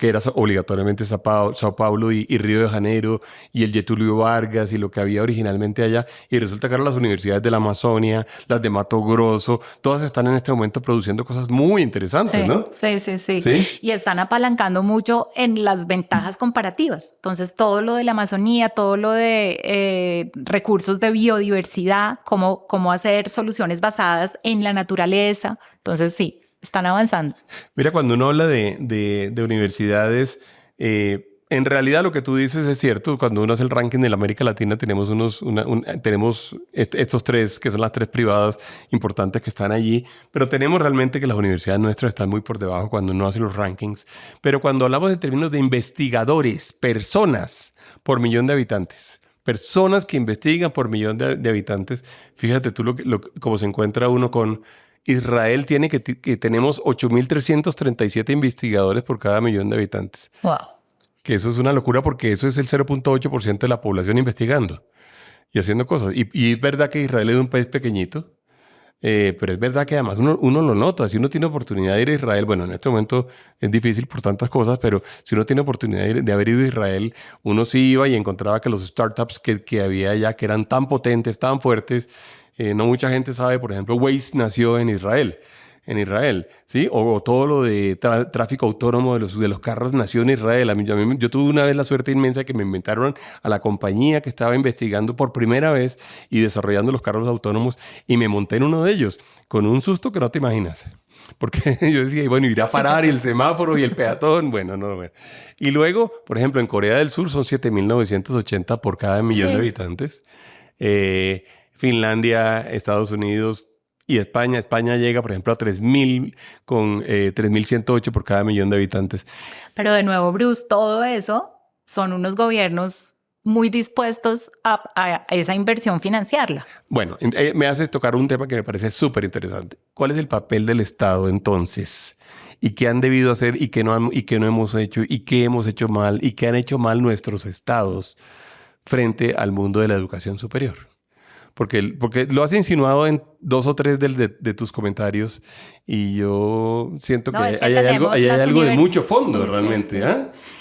era obligatoriamente Sao Paulo y Río de Janeiro y el Getúlio Vargas y lo que había originalmente allá. Y resulta que ahora las universidades de la Amazonia, las de Mato Grosso, todas están en este momento produciendo cosas muy interesantes, Sí, ¿no? sí. Sí. Y están apalancando mucho en las ventajas comparativas. Entonces, todo lo de la Amazonía, todo lo de recursos de biodiversidad, cómo hacer soluciones basadas en la naturaleza. Entonces, sí, están avanzando. Mira, cuando uno habla de universidades, en realidad lo que tú dices es cierto. Cuando uno hace el ranking de la América Latina, tenemos estos tres, que son las tres privadas importantes que están allí, pero tenemos realmente que las universidades nuestras están muy por debajo cuando uno hace los rankings. Pero cuando hablamos en términos de investigadores, personas por millón de habitantes, personas que investigan por millón de habitantes, fíjate tú cómo se encuentra uno con... Israel tiene que tenemos 8.337 investigadores por cada millón de habitantes. Wow. Que eso es una locura porque eso es el 0.8% de la población investigando y haciendo cosas. Y es verdad que Israel es un país pequeñito, pero es verdad que además uno lo nota. Si uno tiene oportunidad de ir a Israel, bueno, en este momento es difícil por tantas cosas, pero si uno tiene oportunidad de haber ido a Israel, uno sí iba y encontraba que los startups que había allá, que eran tan potentes, tan fuertes. No mucha gente sabe, por ejemplo, Waze nació en Israel, ¿sí? O todo lo de tráfico autónomo de los carros nació en Israel. Yo tuve una vez la suerte inmensa que me inventaron a la compañía que estaba investigando por primera vez y desarrollando los carros autónomos y me monté en uno de ellos con un susto que no te imaginas. Porque yo decía, bueno, irá a parar y el semáforo y el peatón. Bueno, no. Bueno. Y luego, por ejemplo, en Corea del Sur son 7.980 por cada millón de habitantes. Finlandia, Estados Unidos y España. España llega, por ejemplo, a 3.000 con 3.108 por cada millón de habitantes. Pero de nuevo, Bruce, todo eso son unos gobiernos muy dispuestos a esa inversión financiarla. Bueno, me haces tocar un tema que me parece súper interesante. ¿Cuál es el papel del Estado entonces? ¿Y qué han debido hacer y qué no hemos hecho? ¿Y qué hemos hecho mal? ¿Y qué han hecho mal nuestros estados frente al mundo de la educación superior? Porque lo has insinuado en 2 o 3 de tus comentarios y yo siento que hay algo de mucho fondo realmente. Sí.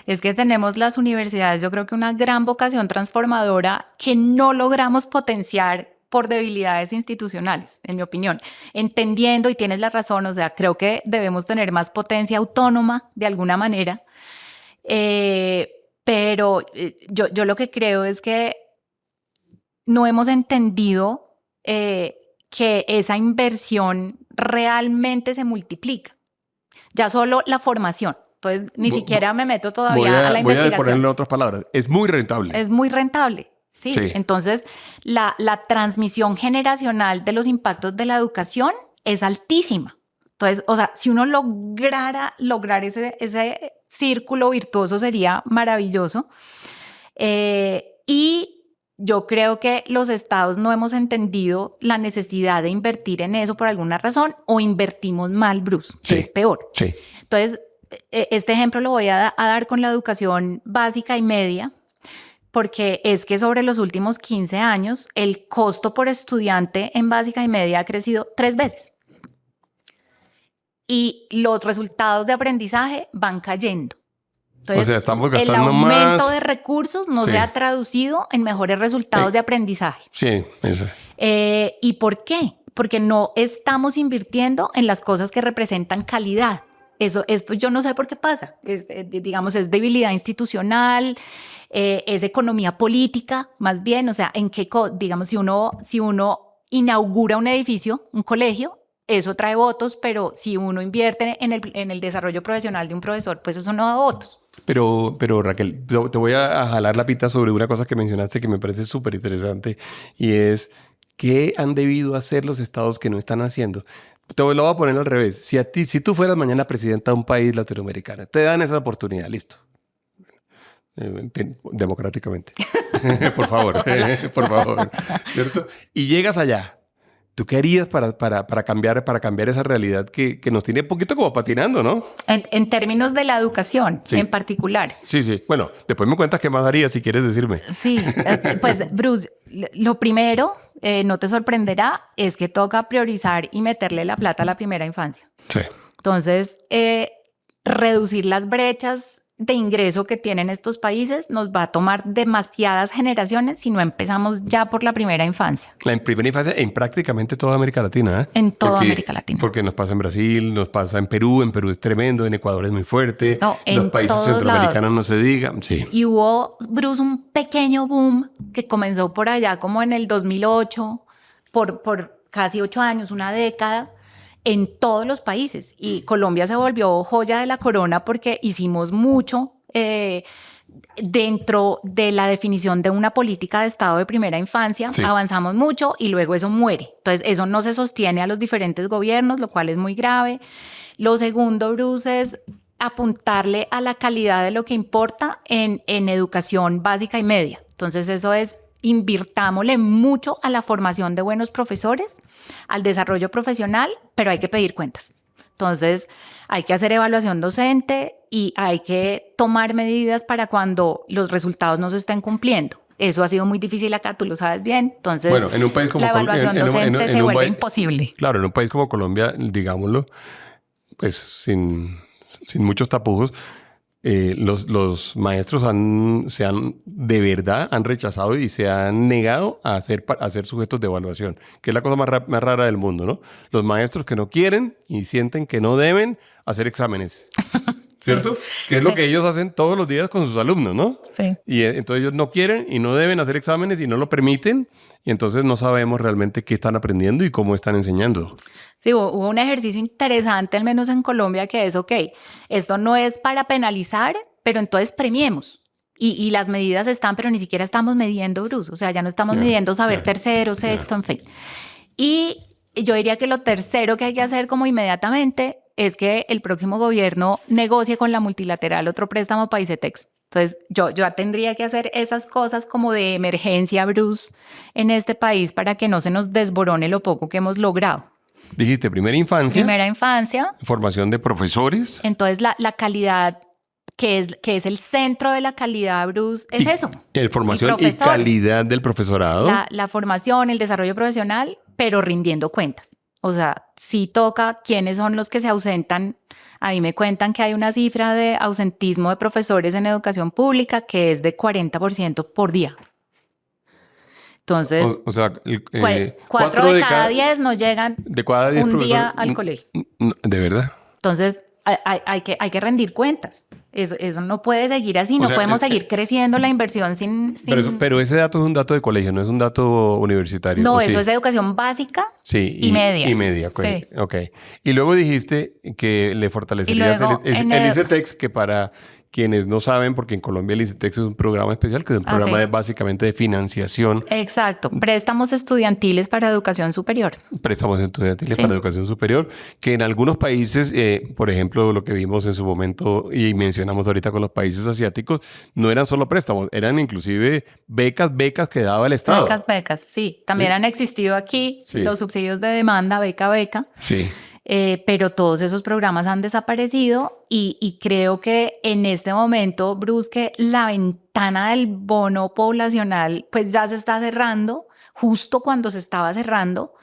Es que tenemos las universidades, yo creo que una gran vocación transformadora que no logramos potenciar por debilidades institucionales, en mi opinión. Entendiendo, y tienes la razón, o sea, creo que debemos tener más potencia autónoma de alguna manera, pero yo lo que creo es que no hemos entendido que esa inversión realmente se multiplica. Ya solo la formación. Entonces, ni siquiera me meto todavía a la investigación. Voy a ponerle otras palabras. Es muy rentable. Es muy rentable, sí. Entonces, la transmisión generacional de los impactos de la educación es altísima. Entonces, o sea, si uno lograr ese círculo virtuoso sería maravilloso. Y yo creo que los estados no hemos entendido la necesidad de invertir en eso por alguna razón o invertimos mal, Bruce, que es peor. Sí. Entonces, este ejemplo lo voy a dar con la educación básica y media, porque es que sobre los últimos 15 años el costo por estudiante en básica y media ha crecido 3 veces. Y los resultados de aprendizaje van cayendo. Entonces, o sea, estamos gastando más. El aumento más de recursos no se ha traducido en mejores resultados de aprendizaje. Sí, eso. ¿Y por qué? Porque no estamos invirtiendo en las cosas que representan calidad. Esto yo no sé por qué pasa. Es debilidad institucional, es economía política, más bien. O sea, digamos, si uno inaugura un edificio, un colegio, eso trae votos, pero si uno invierte en el desarrollo profesional de un profesor, pues eso no da votos. Pero Raquel, te voy a jalar la pita sobre una cosa que mencionaste que me parece súper interesante y es ¿qué han debido hacer los estados que no están haciendo? Te lo voy a poner al revés. Si tú fueras mañana presidenta de un país latinoamericano, te dan esa oportunidad, listo. Democráticamente. Por favor, por favor. ¿Cierto? Y llegas allá ¿Tú qué harías para cambiar esa realidad que nos tiene un poquito como patinando, ¿no? En términos de la educación, Sí. en particular. Sí, sí. Bueno, después me cuentas qué más harías si quieres decirme. Sí, pues Bruce, lo primero, no te sorprenderá, es que toca priorizar y meterle la plata a la primera infancia. Sí. Entonces, reducir las brechas de ingreso que tienen estos países nos va a tomar demasiadas generaciones si no empezamos ya por la primera infancia. La primera infancia en prácticamente toda América Latina, ¿eh? En toda América Latina. Porque nos pasa en Brasil, nos pasa en Perú es tremendo, en Ecuador es muy fuerte, No, los en países todos centroamericanos lados. no se diga. Sí. Y hubo, Bruce, un pequeño boom que comenzó por allá como en el 2008, por casi 8 años, una década, en todos los países. Y Colombia se volvió joya de la corona porque hicimos mucho dentro de la definición de una política de Estado de primera infancia. Sí. Avanzamos mucho y luego eso muere. Entonces, eso no se sostiene a los diferentes gobiernos, lo cual es muy grave. Lo segundo, Bruce, es apuntarle a la calidad de lo que importa en educación básica y media. Entonces, eso es, invirtámosle mucho a la formación de buenos profesores, al desarrollo profesional, pero hay que pedir cuentas. Entonces, hay que hacer evaluación docente y hay que tomar medidas para cuando los resultados no se estén cumpliendo. Eso ha sido muy difícil acá, tú lo sabes bien. Entonces, Bueno, en un país como la evaluación docente se vuelve imposible. Claro, en un país como Colombia, digámoslo, pues sin muchos tapujos, los maestros de verdad han rechazado y se han negado a ser sujetos de evaluación, que es la cosa más rara del mundo, ¿no? Los maestros que no quieren y sienten que no deben hacer exámenes, ¿cierto? Sí. Que es lo que ellos hacen todos los días con sus alumnos, ¿no? Sí. Y entonces ellos no quieren y no deben hacer exámenes y no lo permiten, y entonces no sabemos realmente qué están aprendiendo y cómo están enseñando. Sí, hubo un ejercicio interesante, al menos en Colombia, que es, ok, esto no es para penalizar, pero entonces premiemos. Y las medidas están, pero ni siquiera estamos midiendo, Bruce. O sea, ya no estamos midiendo saber tercero, sexto, en fin. Y yo diría que lo tercero que hay que hacer como inmediatamente es que el próximo gobierno negocie con la multilateral otro préstamo para ICETEX. Entonces, yo tendría que hacer esas cosas como de emergencia, Bruce, en este país para que no se nos desborone lo poco que hemos logrado. Dijiste primera infancia. Primera infancia. Formación de profesores. Entonces, la calidad, que es el centro de la calidad, Bruce, es eso. Formación y calidad del profesorado. La formación, el desarrollo profesional, pero rindiendo cuentas. O sea, sí toca quiénes son los que se ausentan. A mí me cuentan que hay una cifra de ausentismo de profesores en educación pública que es de 40% por día. Entonces, o sea, 4 de cada 10 no llegan de cada 10 un día al colegio. ¿De verdad? Entonces, hay que rendir cuentas. Eso no puede seguir así. No podemos seguir creciendo la inversión sin... Pero ese dato es un dato de colegio, no es un dato universitario. No, eso es de educación básica y media. Y media, sí. Ok. Y luego dijiste que le fortalecerías el ICETEX, que para quienes no saben, porque en Colombia el ICETEX es un programa especial, que es un programa básicamente de financiación. Exacto. Préstamos estudiantiles para educación superior. Préstamos estudiantiles para educación superior, que en algunos países, por ejemplo, lo que vimos en su momento y mencionamos ahorita con los países asiáticos, no eran solo préstamos, eran inclusive becas que daba el Estado. Becas, sí. También han existido aquí los subsidios de demanda, beca. Sí. Pero todos esos programas han desaparecido y creo que en este momento, Bruce, que la ventana del bono poblacional pues ya se está cerrando, justo cuando se estaba cerrando,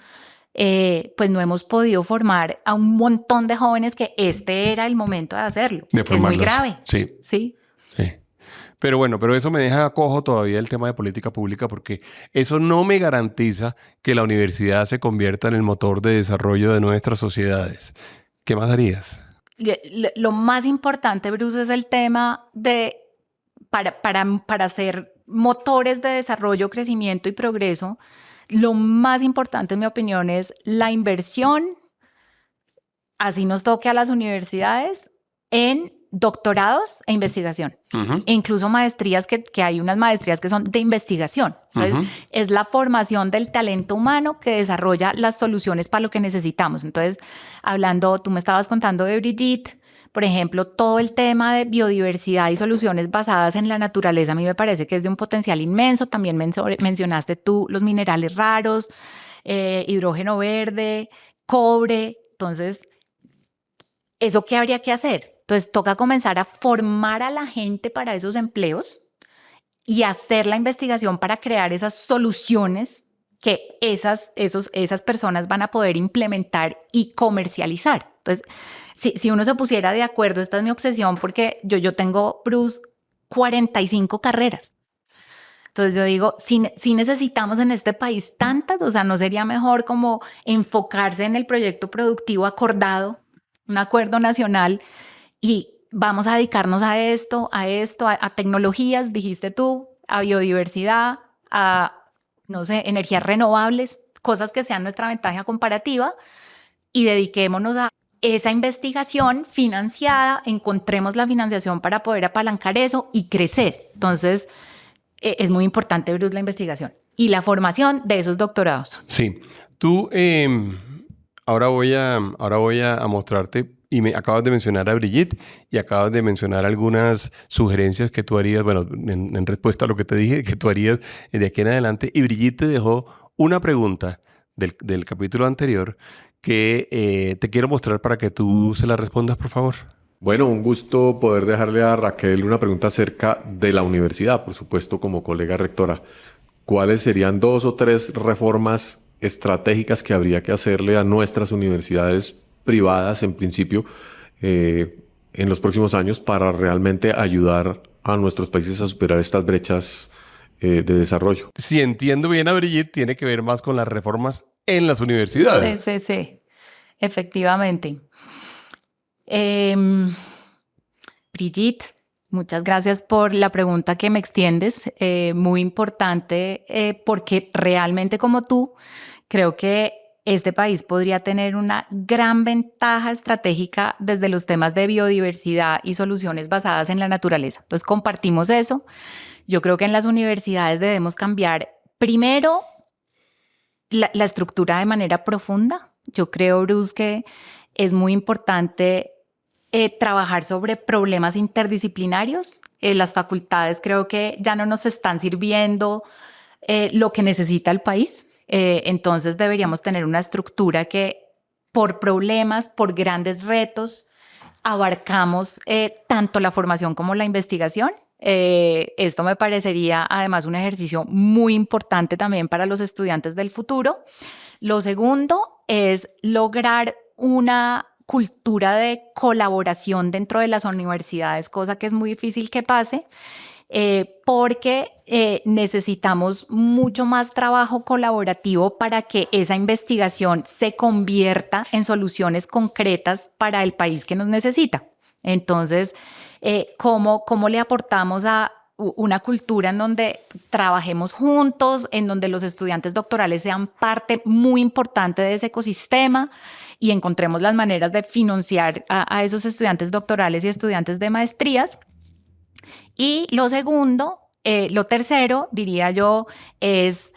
pues no hemos podido formar a un montón de jóvenes que este era el momento de hacerlo. Es muy grave. Sí. Pero bueno, eso me deja cojo todavía el tema de política pública porque eso no me garantiza que la universidad se convierta en el motor de desarrollo de nuestras sociedades. ¿Qué más harías? Lo más importante, Bruce, es el tema de, para ser motores de desarrollo, crecimiento y progreso, lo más importante, en mi opinión, es la inversión, así nos toque a las universidades, en doctorados e investigación. E incluso maestrías, que hay unas maestrías que son de investigación. Entonces, es la formación del talento humano que desarrolla las soluciones para lo que necesitamos. Entonces, tú me estabas contando de Brigitte, por ejemplo, todo el tema de biodiversidad y soluciones basadas en la naturaleza, a mí me parece que es de un potencial inmenso. También mencionaste tú los minerales raros. hidrógeno verde, cobre. Entonces, ¿eso qué habría que hacer? Entonces, toca comenzar a formar a la gente para esos empleos y hacer la investigación para crear esas soluciones que esas personas van a poder implementar y comercializar. Entonces, si uno se pusiera de acuerdo, esta es mi obsesión, porque yo tengo, Bruce, 45 carreras. Entonces yo digo, si necesitamos en este país tantas, o sea, ¿no sería mejor como enfocarse en el proyecto productivo acordado, un acuerdo nacional, y vamos a dedicarnos a esto, a tecnologías, dijiste tú, a biodiversidad, a, no sé, energías renovables, cosas que sean nuestra ventaja comparativa, y dediquémonos a esa investigación financiada, encontremos la financiación para poder apalancar eso y crecer? Entonces, es muy importante, Bruce, la investigación y la formación de esos doctorados. Sí, tú ahora voy a mostrarte, y me acabas de mencionar a Brigitte y acabas de mencionar algunas sugerencias que tú harías, bueno, en respuesta a lo que te dije, que tú harías de aquí en adelante. Y Brigitte te dejó una pregunta del capítulo anterior que te quiero mostrar para que tú se la respondas, por favor. Bueno, un gusto poder dejarle a Raquel una pregunta acerca de la universidad, por supuesto, como colega rectora. ¿Cuáles serían 2 o 3 reformas estratégicas que habría que hacerle a nuestras universidades privadas, en principio, en los próximos años para realmente ayudar a nuestros países a superar estas brechas de desarrollo? Si entiendo bien a Brigitte, tiene que ver más con las reformas en las universidades. Sí, efectivamente. Brigitte, muchas gracias por la pregunta que me extiendes, muy importante, porque realmente, como tú, creo que este país podría tener una gran ventaja estratégica desde los temas de biodiversidad y soluciones basadas en la naturaleza. Entonces, compartimos eso. Yo creo que en las universidades debemos cambiar primero la estructura de manera profunda. Yo creo, Bruce, que es muy importante trabajar sobre problemas interdisciplinarios. Las facultades creo que ya no nos están sirviendo lo que necesita el país. Entonces deberíamos tener una estructura que por problemas, por grandes retos, abarcamos tanto la formación como la investigación. Esto me parecería además un ejercicio muy importante también para los estudiantes del futuro. Lo segundo es lograr una cultura de colaboración dentro de las universidades, cosa que es muy difícil que pase, porque necesitamos mucho más trabajo colaborativo para que esa investigación se convierta en soluciones concretas para el país que nos necesita. Entonces, ¿cómo le aportamos a una cultura en donde trabajemos juntos, en donde los estudiantes doctorales sean parte muy importante de ese ecosistema y encontremos las maneras de financiar a esos estudiantes doctorales y estudiantes de maestrías? Y lo tercero, diría yo, es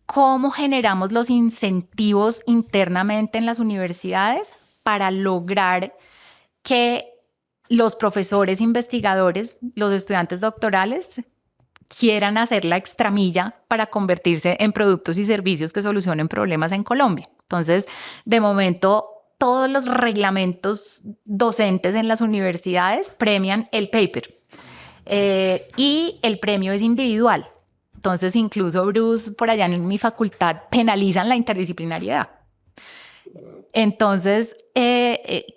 cómo generamos los incentivos internamente en las universidades para lograr que los profesores investigadores, los estudiantes doctorales, quieran hacer la extramilla para convertirse en productos y servicios que solucionen problemas en Colombia. Entonces, de momento, todos los reglamentos docentes en las universidades premian el paper. Y el premio es individual. Entonces, incluso, Bruce, por allá en mi facultad, penalizan la interdisciplinariedad. Entonces,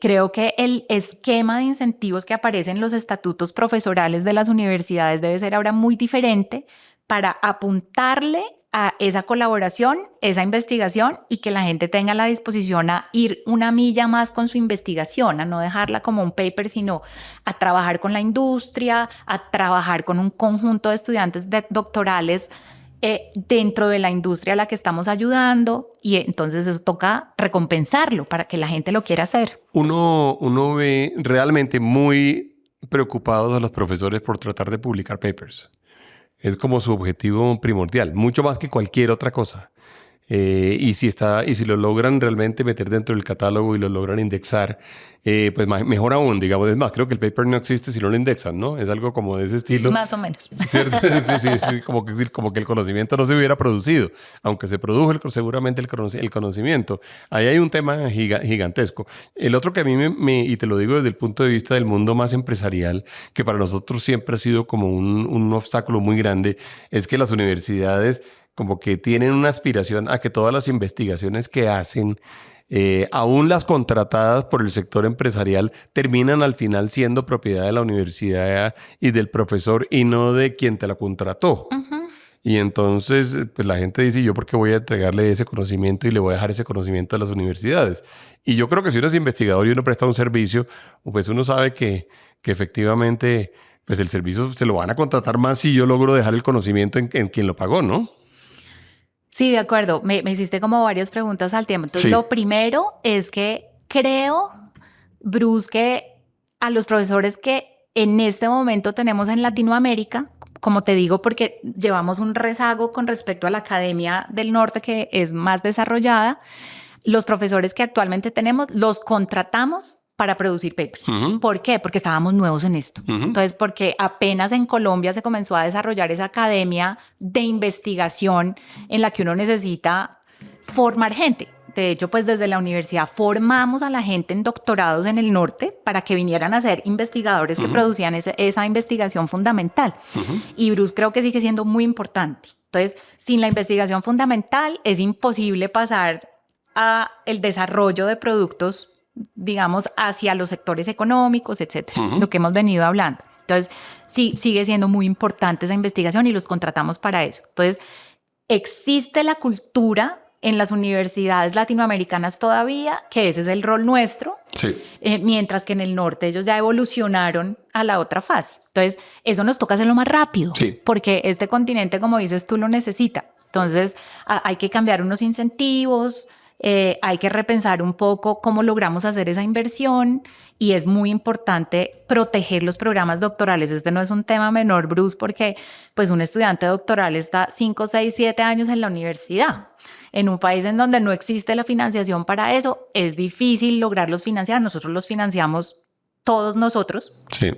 creo que el esquema de incentivos que aparece en los estatutos profesorales de las universidades debe ser ahora muy diferente para apuntarle a esa colaboración, esa investigación, y que la gente tenga la disposición a ir una milla más con su investigación, a no dejarla como un paper, sino a trabajar con la industria, a trabajar con un conjunto de estudiantes doctorales dentro de la industria a la que estamos ayudando, y entonces eso toca recompensarlo para que la gente lo quiera hacer. Uno ve realmente muy preocupados a los profesores por tratar de publicar papers. Es como su objetivo primordial, mucho más que cualquier otra cosa. y si lo logran realmente meter dentro del catálogo y lo logran indexar, pues mejor aún, digamos. Es más, creo que el paper no existe si no lo indexan, ¿no? Es algo como de ese estilo. Más o menos. ¿Cierto? Sí, como que el conocimiento no se hubiera producido, aunque se produjo seguramente el conocimiento. Ahí hay un tema gigantesco. El otro que a mí y te lo digo desde el punto de vista del mundo más empresarial, que para nosotros siempre ha sido como un obstáculo muy grande, es que las universidades como que tienen una aspiración a que todas las investigaciones que hacen, aún las contratadas por el sector empresarial, terminan al final siendo propiedad de la universidad y del profesor y no de quien te la contrató. Ujú. Y entonces, pues la gente dice, ¿yo por qué voy a entregarle ese conocimiento y le voy a dejar ese conocimiento a las universidades? Y yo creo que si uno es investigador y uno presta un servicio, pues uno sabe que efectivamente, pues el servicio se lo van a contratar más si yo logro dejar el conocimiento en quien lo pagó, ¿no? Sí, de acuerdo. Me hiciste como varias preguntas al tiempo. Entonces, Sí. lo primero es que creo, Bruce, que a los profesores que en este momento tenemos en Latinoamérica, como te digo, porque llevamos un rezago con respecto a la academia del norte que es más desarrollada, los profesores que actualmente tenemos los contratamos para producir papers. Ujú. ¿Por qué? Porque estábamos nuevos en esto. Ujú. Entonces, porque apenas en Colombia se comenzó a desarrollar esa academia de investigación en la que uno necesita formar gente. De hecho, pues desde la universidad formamos a la gente en doctorados en el norte para que vinieran a ser investigadores que producían esa investigación fundamental. Y Bruce creo que sigue siendo muy importante. Entonces, sin la investigación fundamental es imposible pasar a el desarrollo de productos, digamos, hacia los sectores económicos, etcétera, lo que hemos venido hablando. Entonces, sí, sigue siendo muy importante esa investigación y los contratamos para eso. Entonces, existe la cultura en las universidades latinoamericanas todavía, que ese es el rol nuestro, Sí. mientras que en el norte ellos ya evolucionaron a la otra fase. Entonces, eso nos toca hacerlo más rápido, Sí. porque este continente, como dices tú, lo necesita. Entonces, hay que cambiar unos incentivos, hay que repensar un poco cómo logramos hacer esa inversión y es muy importante proteger los programas doctorales. Este no es un tema menor, Bruce, porque pues un estudiante doctoral está 5, 6, 7 años en la universidad. En un país en donde no existe la financiación para eso, es difícil lograrlos financiar. Nosotros los financiamos todos nosotros, Sí.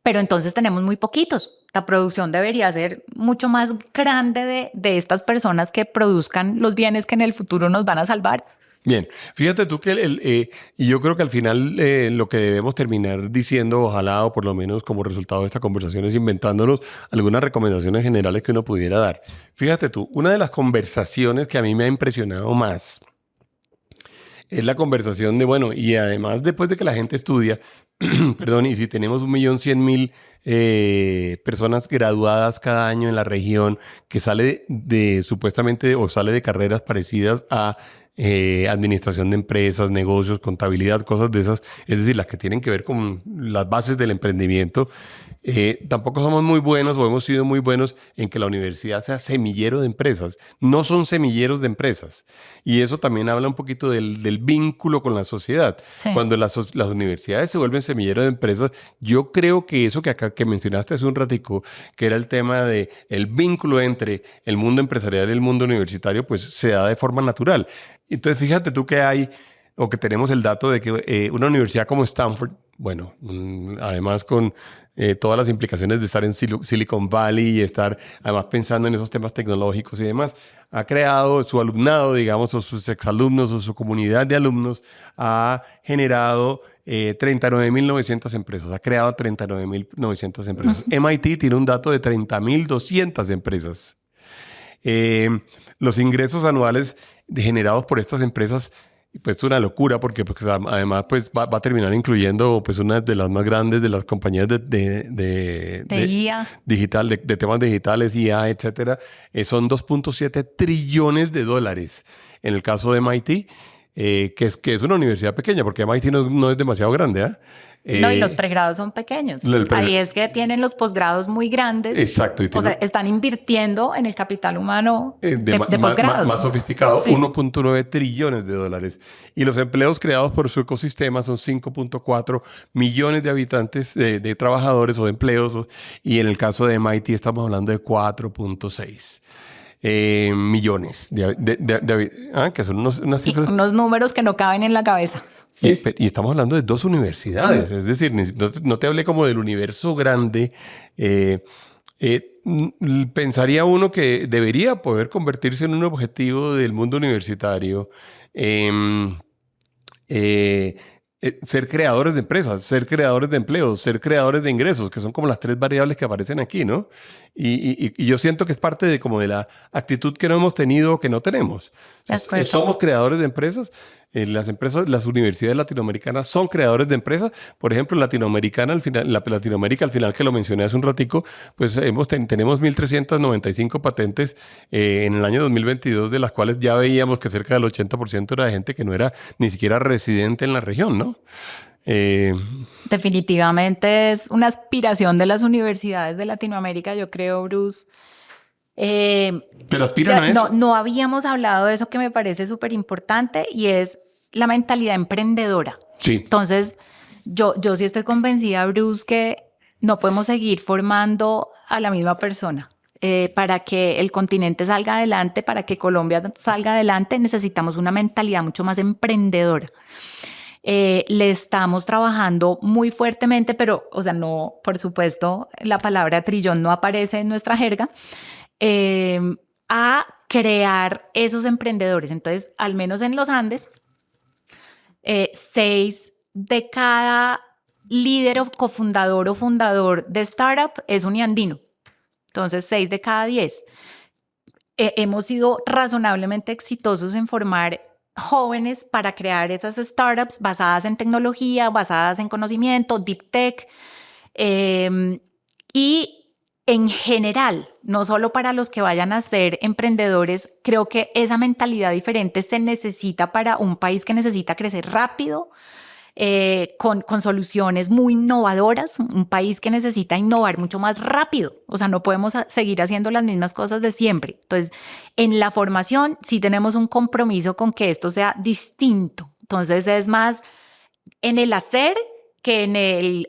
pero entonces tenemos muy poquitos. La producción debería ser mucho más grande de estas personas que produzcan los bienes que en el futuro nos van a salvar. Bien, fíjate tú que y yo creo que al final lo que debemos terminar diciendo, ojalá, o por lo menos como resultado de esta conversación, es inventándonos algunas recomendaciones generales que uno pudiera dar. Fíjate tú, una de las conversaciones que a mí me ha impresionado más es la conversación de, bueno, y además después de que la gente estudia, perdón, y si tenemos 1.100.000 personas graduadas cada año en la región que sale supuestamente o sale de carreras parecidas a administración de empresas, negocios, contabilidad, cosas de esas, es decir, las que tienen que ver con las bases del emprendimiento. Tampoco somos muy buenos o hemos sido muy buenos en que la universidad sea semillero de empresas. No son semilleros de empresas. Y eso también habla un poquito del vínculo con la sociedad. Sí. Cuando las universidades se vuelven semillero de empresas, yo creo que eso que mencionaste hace un ratico, que era el tema de el vínculo entre el mundo empresarial y el mundo universitario, pues se da de forma natural. Entonces, fíjate tú que hay, o que tenemos el dato de que una universidad como Stanford, bueno, además con todas las implicaciones de estar en Silicon Valley y estar además pensando en esos temas tecnológicos y demás, ha creado su alumnado, digamos, o sus exalumnos o su comunidad de alumnos, ha generado 39.900 empresas, ha creado 39.900 empresas. MIT tiene un dato de 30.200 empresas. Los ingresos anuales generados por estas empresas, pues es una locura porque además pues va a terminar incluyendo pues una de las más grandes de las compañías de IA. digital, de temas digitales, IA, etcétera. Son 2.7 trillones de dólares en el caso de MIT, que es una universidad pequeña porque MIT no es demasiado grande, ¿eh? No, y los pregrados son pequeños. Ahí es que tienen los posgrados muy grandes. Exacto. O sea, están invirtiendo en el capital humano de posgrados. Más sofisticado, Sí. 1.9 trillones de dólares. Y los empleos creados por su ecosistema son 5.4 millones de habitantes, de trabajadores o de empleos. Y en el caso de MIT estamos hablando de 4.6. millones. Que son unas Y cifras. unos números que no caben en la cabeza. Sí. Y estamos hablando de 2 universidades, sí. Es decir, no te hablé como del universo grande. Pensaría uno que debería poder convertirse en un objetivo del mundo universitario. Ser creadores de empresas, ser creadores de empleos, ser creadores de ingresos, que son como las 3 variables que aparecen aquí, ¿no? Y yo siento que es parte de la actitud que no hemos tenido o que no tenemos. Somos creadores de empresas. Las universidades latinoamericanas son creadores de empresas. Por ejemplo, Latinoamérica al final, que lo mencioné hace un ratico, pues tenemos 1.395 patentes en el año 2022, de las cuales ya veíamos que cerca del 80% era de gente que no era ni siquiera residente en la región, ¿no? Definitivamente es una aspiración de las universidades de Latinoamérica, yo creo, Bruce. Pero aspiran a eso. No habíamos hablado de eso que me parece súper importante, y es la mentalidad emprendedora. Sí. Entonces, yo sí estoy convencida, Bruce, que no podemos seguir formando a la misma persona. Para que el continente salga adelante, para que Colombia salga adelante, necesitamos una mentalidad mucho más emprendedora. Le estamos trabajando muy fuertemente, pero, o sea, no, por supuesto, la palabra trillón no aparece en nuestra jerga, a crear esos emprendedores. Entonces, al menos en los Andes, 6 de cada líder o cofundador o fundador de startup es uniandino. Entonces, 6 de cada 10. Hemos sido razonablemente exitosos en formar jóvenes para crear esas startups basadas en tecnología, basadas en conocimiento, deep tech, y en general, no solo para los que vayan a ser emprendedores, creo que esa mentalidad diferente se necesita para un país que necesita crecer rápido, con soluciones muy innovadoras, un país que necesita innovar mucho más rápido. O sea, no podemos seguir haciendo las mismas cosas de siempre. Entonces, en la formación sí tenemos un compromiso con que esto sea distinto. Entonces, es más en el hacer que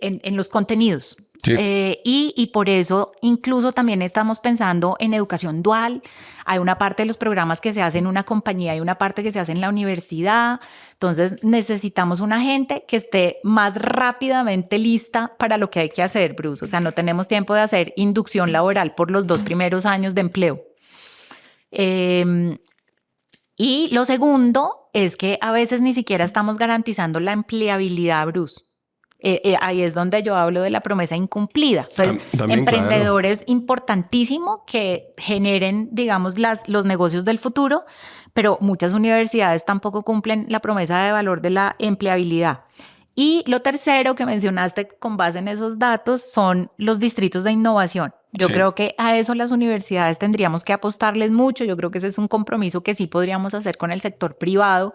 en los contenidos. Sí. Y por eso incluso también estamos pensando en educación dual. Hay una parte de los programas que se hacen en una compañía y una parte que se hace en la universidad. Entonces necesitamos una gente que esté más rápidamente lista para lo que hay que hacer, Bruce. O sea, no tenemos tiempo de hacer inducción laboral por los 2 primeros años de empleo. Y lo segundo es que a veces ni siquiera estamos garantizando la empleabilidad, Bruce. Ahí es donde yo hablo de la promesa incumplida. Entonces, También, emprendedores, claro, importantísimo que generen, digamos, los negocios del futuro, pero muchas universidades tampoco cumplen la promesa de valor de la empleabilidad. Y lo tercero que mencionaste con base en esos datos son los distritos de innovación. Yo creo que a eso las universidades tendríamos que apostarles mucho. Yo creo que ese es un compromiso que sí podríamos hacer con el sector privado.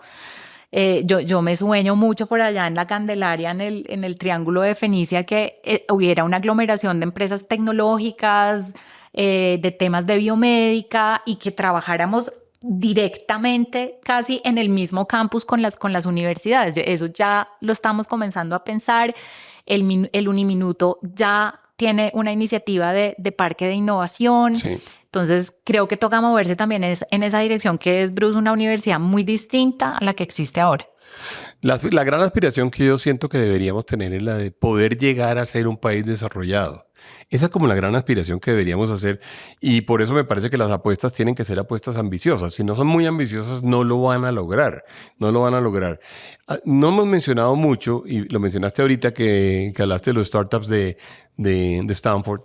Yo me sueño mucho por allá en la Candelaria, en el Triángulo de Fenicia, que hubiera una aglomeración de empresas tecnológicas, de temas de biomédica, y que trabajáramos directamente casi en el mismo campus con las universidades. Eso ya lo estamos comenzando a pensar. El Uniminuto ya tiene una iniciativa de parque de innovación. Sí. Entonces, creo que toca moverse también en esa dirección, que es, Bruce, una universidad muy distinta a la que existe ahora. La gran aspiración que yo siento que deberíamos tener es la de poder llegar a ser un país desarrollado. Esa es como la gran aspiración que deberíamos hacer, y por eso me parece que las apuestas tienen que ser apuestas ambiciosas. Si no son muy ambiciosas, no lo van a lograr. No lo van a lograr. No hemos mencionado mucho, y lo mencionaste ahorita que hablaste de los startups de Stanford.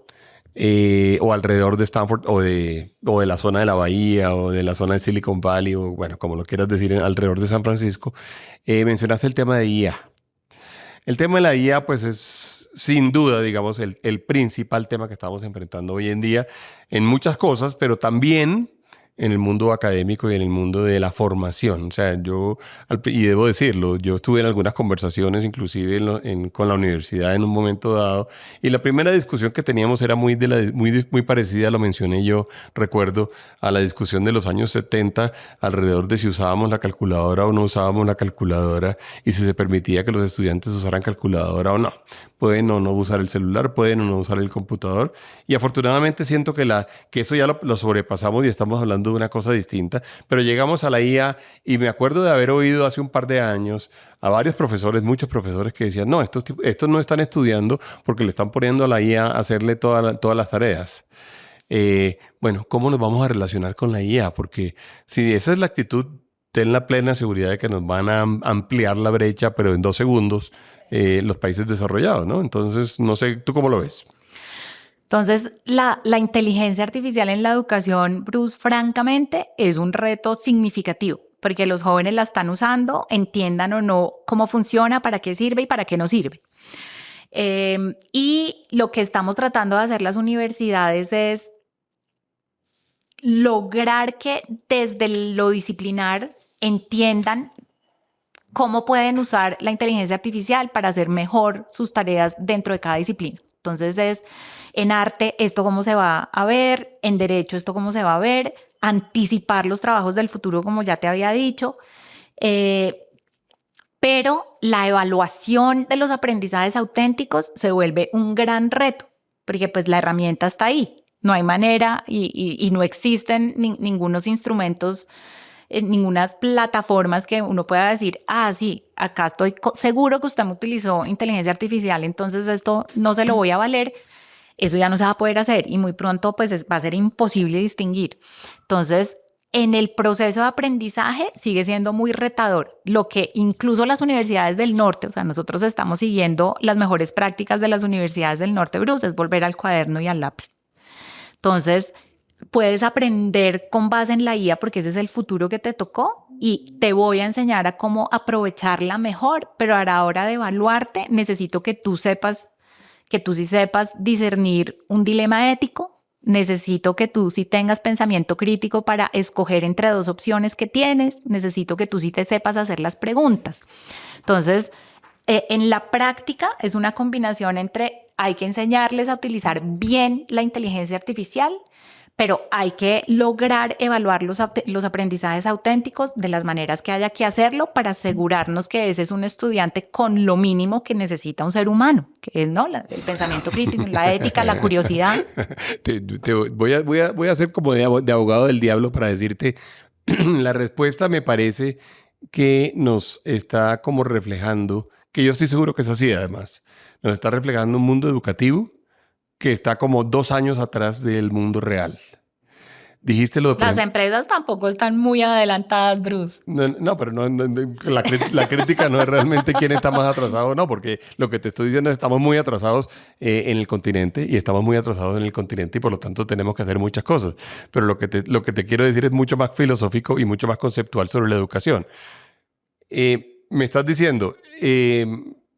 O alrededor de Stanford o de la zona de la Bahía o de la zona de Silicon Valley, o bueno, como lo quieras decir, alrededor de San Francisco. Mencionaste el tema de IA. El tema de la IA, pues, es sin duda, digamos, el principal tema que estamos enfrentando hoy en día en muchas cosas, pero también en el mundo académico y en el mundo de la formación. O sea, y debo decirlo, yo estuve en algunas conversaciones, inclusive con la universidad en un momento dado, y la primera discusión que teníamos era muy parecida, lo mencioné yo, recuerdo, a la discusión de los años 70, alrededor de si usábamos la calculadora o no usábamos la calculadora, y si se permitía que los estudiantes usaran calculadora o no. pueden o no usar el celular, pueden o no usar el computador. Y afortunadamente siento que eso ya lo sobrepasamos y estamos hablando de una cosa distinta. Pero llegamos a la IA y me acuerdo de haber oído hace un par de años a varios profesores, muchos profesores que decían, no, estos no están estudiando porque le están poniendo a la IA a hacerle todas las tareas. Bueno, ¿cómo nos vamos a relacionar con la IA? Porque si esa es la actitud, ten la plena seguridad de que nos van a ampliar la brecha, pero en 2 segundos, los países desarrollados, ¿no? Entonces, no sé, ¿tú cómo lo ves? Entonces, la inteligencia artificial en la educación, Bruce, francamente, es un reto significativo, porque los jóvenes la están usando, entiendan o no cómo funciona, para qué sirve y para qué no sirve. Y lo que estamos tratando de hacer las universidades es lograr que desde lo disciplinar entiendan cómo pueden usar la inteligencia artificial para hacer mejor sus tareas dentro de cada disciplina. Entonces es en arte esto cómo se va a ver, en derecho esto cómo se va a ver, anticipar los trabajos del futuro como ya te había dicho, pero la evaluación de los aprendizajes auténticos se vuelve un gran reto, porque pues la herramienta está ahí. No hay manera y no existen ningunos instrumentos, ningunas plataformas que uno pueda decir, sí, acá estoy seguro que usted me utilizó inteligencia artificial, entonces esto no se lo voy a valer. Eso ya no se va a poder hacer y muy pronto pues va a ser imposible distinguir. Entonces, en el proceso de aprendizaje sigue siendo muy retador, lo que incluso las universidades del norte, o sea, nosotros estamos siguiendo las mejores prácticas de las universidades del norte, Bruce, es volver al cuaderno y al lápiz. Entonces, puedes aprender con base en la IA porque ese es el futuro que te tocó y te voy a enseñar a cómo aprovecharla mejor, pero a la hora de evaluarte necesito que tú sí sepas discernir un dilema ético, necesito que tú sí tengas pensamiento crítico para escoger entre 2 opciones que tienes, necesito que tú sí te sepas hacer las preguntas. Entonces, en la práctica es una combinación entre hay que enseñarles a utilizar bien la inteligencia artificial, pero hay que lograr evaluar los aprendizajes auténticos de las maneras que haya que hacerlo para asegurarnos que ese es un estudiante con lo mínimo que necesita un ser humano, que es el pensamiento crítico, la ética, la curiosidad. Voy a hacer como de abogado del diablo para decirte, la respuesta me parece que nos está como reflejando, que yo estoy seguro que es así además, nos está reflejando un mundo educativo que está como 2 años atrás del mundo real. Dijiste lo de... Las empresas tampoco están muy adelantadas, Bruce. No, pero la crítica no es realmente quién está más atrasado, no, porque lo que te estoy diciendo es que estamos muy atrasados en el continente y estamos muy atrasados en el continente y por lo tanto tenemos que hacer muchas cosas. Pero lo que te quiero decir es mucho más filosófico y mucho más conceptual sobre la educación. Me estás diciendo...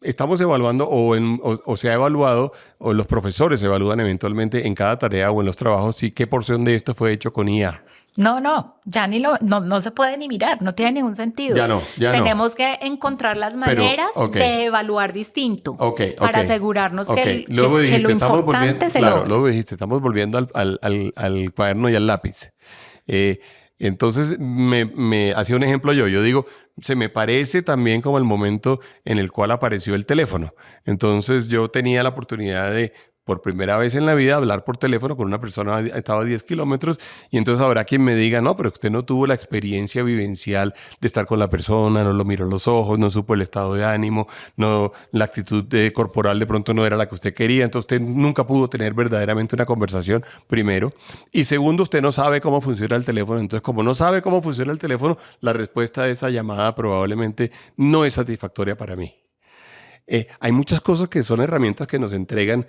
estamos evaluando o se ha evaluado o los profesores evalúan eventualmente en cada tarea o en los trabajos si qué porción de esto fue hecho con IA. No, ya no se puede ni mirar, no tiene ningún sentido. Tenemos que encontrar las maneras de evaluar distinto para asegurarnos que lo importante se logra. Luego dijiste, estamos volviendo al cuaderno y al lápiz. Entonces me hacía un ejemplo yo digo, se me parece también como el momento en el cual apareció el teléfono. Entonces yo tenía la oportunidad de, por primera vez en la vida, hablar por teléfono con una persona que estaba a 10 kilómetros y entonces habrá quien me diga, no, pero usted no tuvo la experiencia vivencial de estar con la persona, no lo miró a los ojos, no supo el estado de ánimo, no, la actitud corporal de pronto no era la que usted quería, entonces usted nunca pudo tener verdaderamente una conversación, primero. Y segundo, usted no sabe cómo funciona el teléfono, entonces como no sabe cómo funciona el teléfono, la respuesta a esa llamada probablemente no es satisfactoria para mí. Hay muchas cosas que son herramientas que nos entregan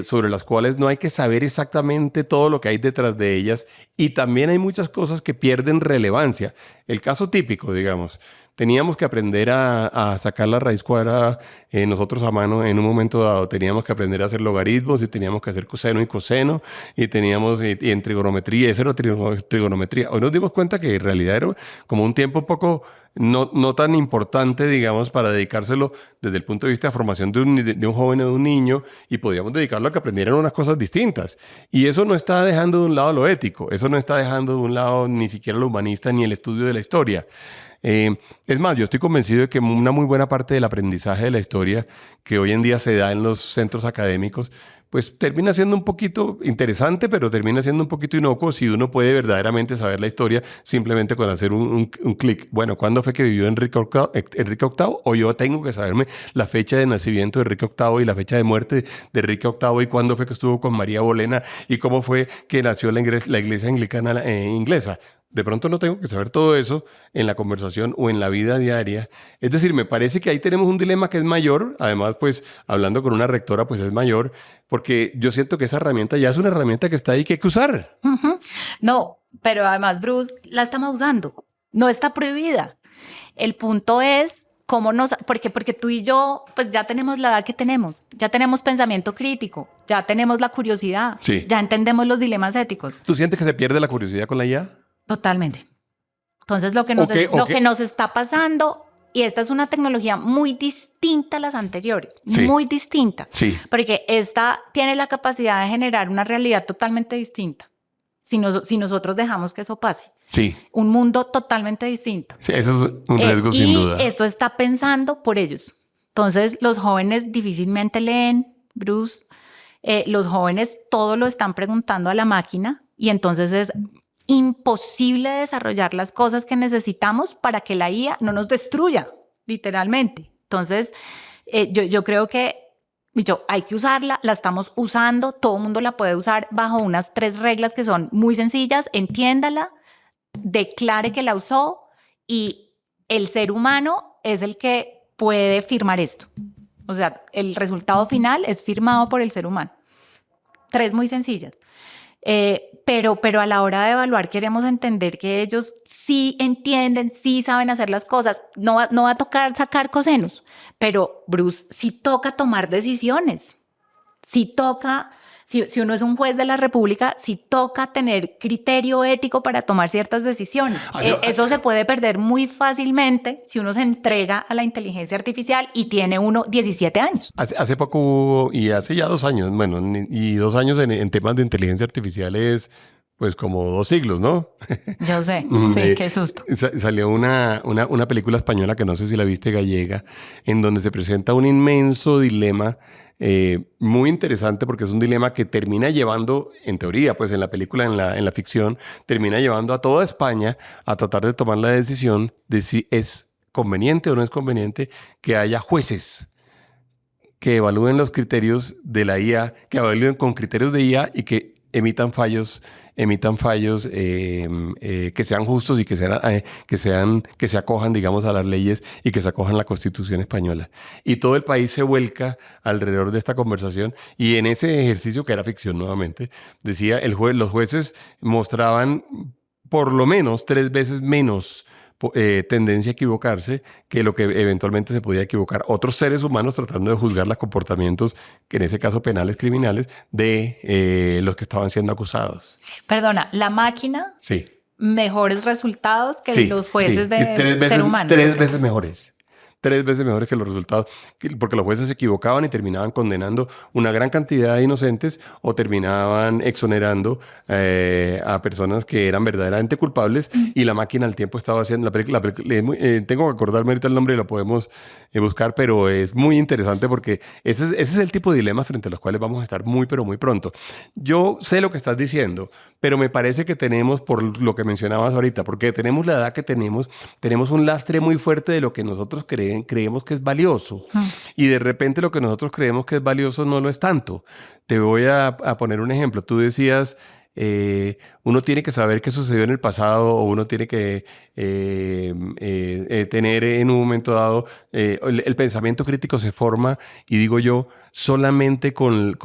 sobre las cuales no hay que saber exactamente todo lo que hay detrás de ellas y también hay muchas cosas que pierden relevancia. El caso típico, digamos, teníamos que aprender a sacar la raíz cuadrada nosotros a mano en un momento dado, teníamos que aprender a hacer logaritmos y teníamos que hacer coseno y coseno y teníamos y en trigonometría, eso era trigonometría. Hoy nos dimos cuenta que en realidad era como un tiempo un poco no tan importante, digamos, para dedicárselo desde el punto de vista de formación de un joven o de un niño y podíamos dedicarlo a que aprendieran unas cosas distintas. Y eso no está dejando de un lado lo ético, eso no está dejando de un lado ni siquiera lo humanista ni el estudio de la historia. Es más, yo estoy convencido de que una muy buena parte del aprendizaje de la historia que hoy en día se da en los centros académicos, pues termina siendo un poquito interesante, pero termina siendo un poquito inocuo si uno puede verdaderamente saber la historia simplemente con hacer un clic. Bueno, ¿cuándo fue que vivió Enrique VIII? O yo tengo que saberme la fecha de nacimiento de Enrique VIII y la fecha de muerte de Enrique VIII y cuándo fue que estuvo con María Bolena y cómo fue que nació la iglesia anglicana inglesa. De pronto no tengo que saber todo eso en la conversación o en la vida diaria. Es decir, me parece que ahí tenemos un dilema que es mayor. Además, pues, hablando con una rectora, pues es mayor, porque yo siento que esa herramienta ya es una herramienta que está ahí que hay que usar. Ujú. No, pero además, Bruce, la estamos usando. No está prohibida. El punto es cómo porque tú y yo, pues ya tenemos la edad que tenemos, ya tenemos pensamiento crítico, ya tenemos la curiosidad, Sí. ya entendemos los dilemas éticos. ¿Tú sientes que se pierde la curiosidad con la IA? Totalmente. Entonces, lo que nos está pasando, y esta es una tecnología muy distinta a las anteriores, Sí. muy distinta, Sí. porque esta tiene la capacidad de generar una realidad totalmente distinta, si nosotros dejamos que eso pase. Sí. Un mundo totalmente distinto. Sí, eso es un riesgo sin duda. Y esto está pensando por ellos. Entonces, los jóvenes difícilmente leen, Bruce. Los jóvenes todo lo están preguntando a la máquina y entonces es imposible desarrollar las cosas que necesitamos para que la IA no nos destruya, literalmente. Entonces, yo creo que hay que usarla, la estamos usando, todo el mundo la puede usar bajo unas 3 reglas que son muy sencillas. Entiéndala, declare que la usó y el ser humano es el que puede firmar esto. O sea, el resultado final es firmado por el ser humano. 3 muy sencillas. Pero a la hora de evaluar queremos entender que ellos sí entienden, sí saben hacer las cosas. No va a tocar sacar cosenos, pero Bruce, sí toca tomar decisiones. Sí toca, si uno es un juez de la República, sí toca tener criterio ético para tomar ciertas decisiones. Eso se puede perder muy fácilmente si uno se entrega a la inteligencia artificial y tiene uno 17 años. Hace poco hubo, y hace ya 2 años, bueno, y 2 años en temas de inteligencia artificial es pues como 2 siglos, ¿no? Yo sé, sí, qué susto. Salió una película española que no sé si la viste, gallega, en donde se presenta un inmenso dilema muy interesante porque es un dilema que termina llevando, en teoría, pues en la película, en la ficción, termina llevando a toda España a tratar de tomar la decisión de si es conveniente o no es conveniente que haya jueces que evalúen los criterios de la IA, que evalúen con criterios de IA y que emitan fallos que sean justos y que se acojan, digamos, a las leyes y que se acojan a la Constitución española. Y todo el país se vuelca alrededor de esta conversación y en ese ejercicio, que era ficción nuevamente, decía los jueces mostraban por lo menos 3 veces menos tendencia a equivocarse que lo que eventualmente se podía equivocar otros seres humanos tratando de juzgar los comportamientos, que en ese caso penales, criminales, de los que estaban siendo acusados. Perdona, la máquina, sí, mejores resultados que los jueces de ser humano. 3 veces mejores. 3 veces mejores que los resultados, porque los jueces se equivocaban y terminaban condenando una gran cantidad de inocentes o terminaban exonerando a personas que eran verdaderamente culpables y la máquina al tiempo estaba haciendo la película. Tengo que acordarme ahorita el nombre y lo podemos buscar, pero es muy interesante porque ese es el tipo de dilemas frente a los cuales vamos a estar muy, pero muy pronto. Yo sé lo que estás diciendo, pero me parece que tenemos, por lo que mencionabas ahorita, porque tenemos la edad que tenemos un lastre muy fuerte de lo que nosotros creemos que es valioso. Y de repente lo que nosotros creemos que es valioso no lo es tanto. Te voy a poner un ejemplo. Tú decías, uno tiene que saber qué sucedió en el pasado o uno tiene que tener en un momento dado, el pensamiento crítico se forma, y digo yo, solamente con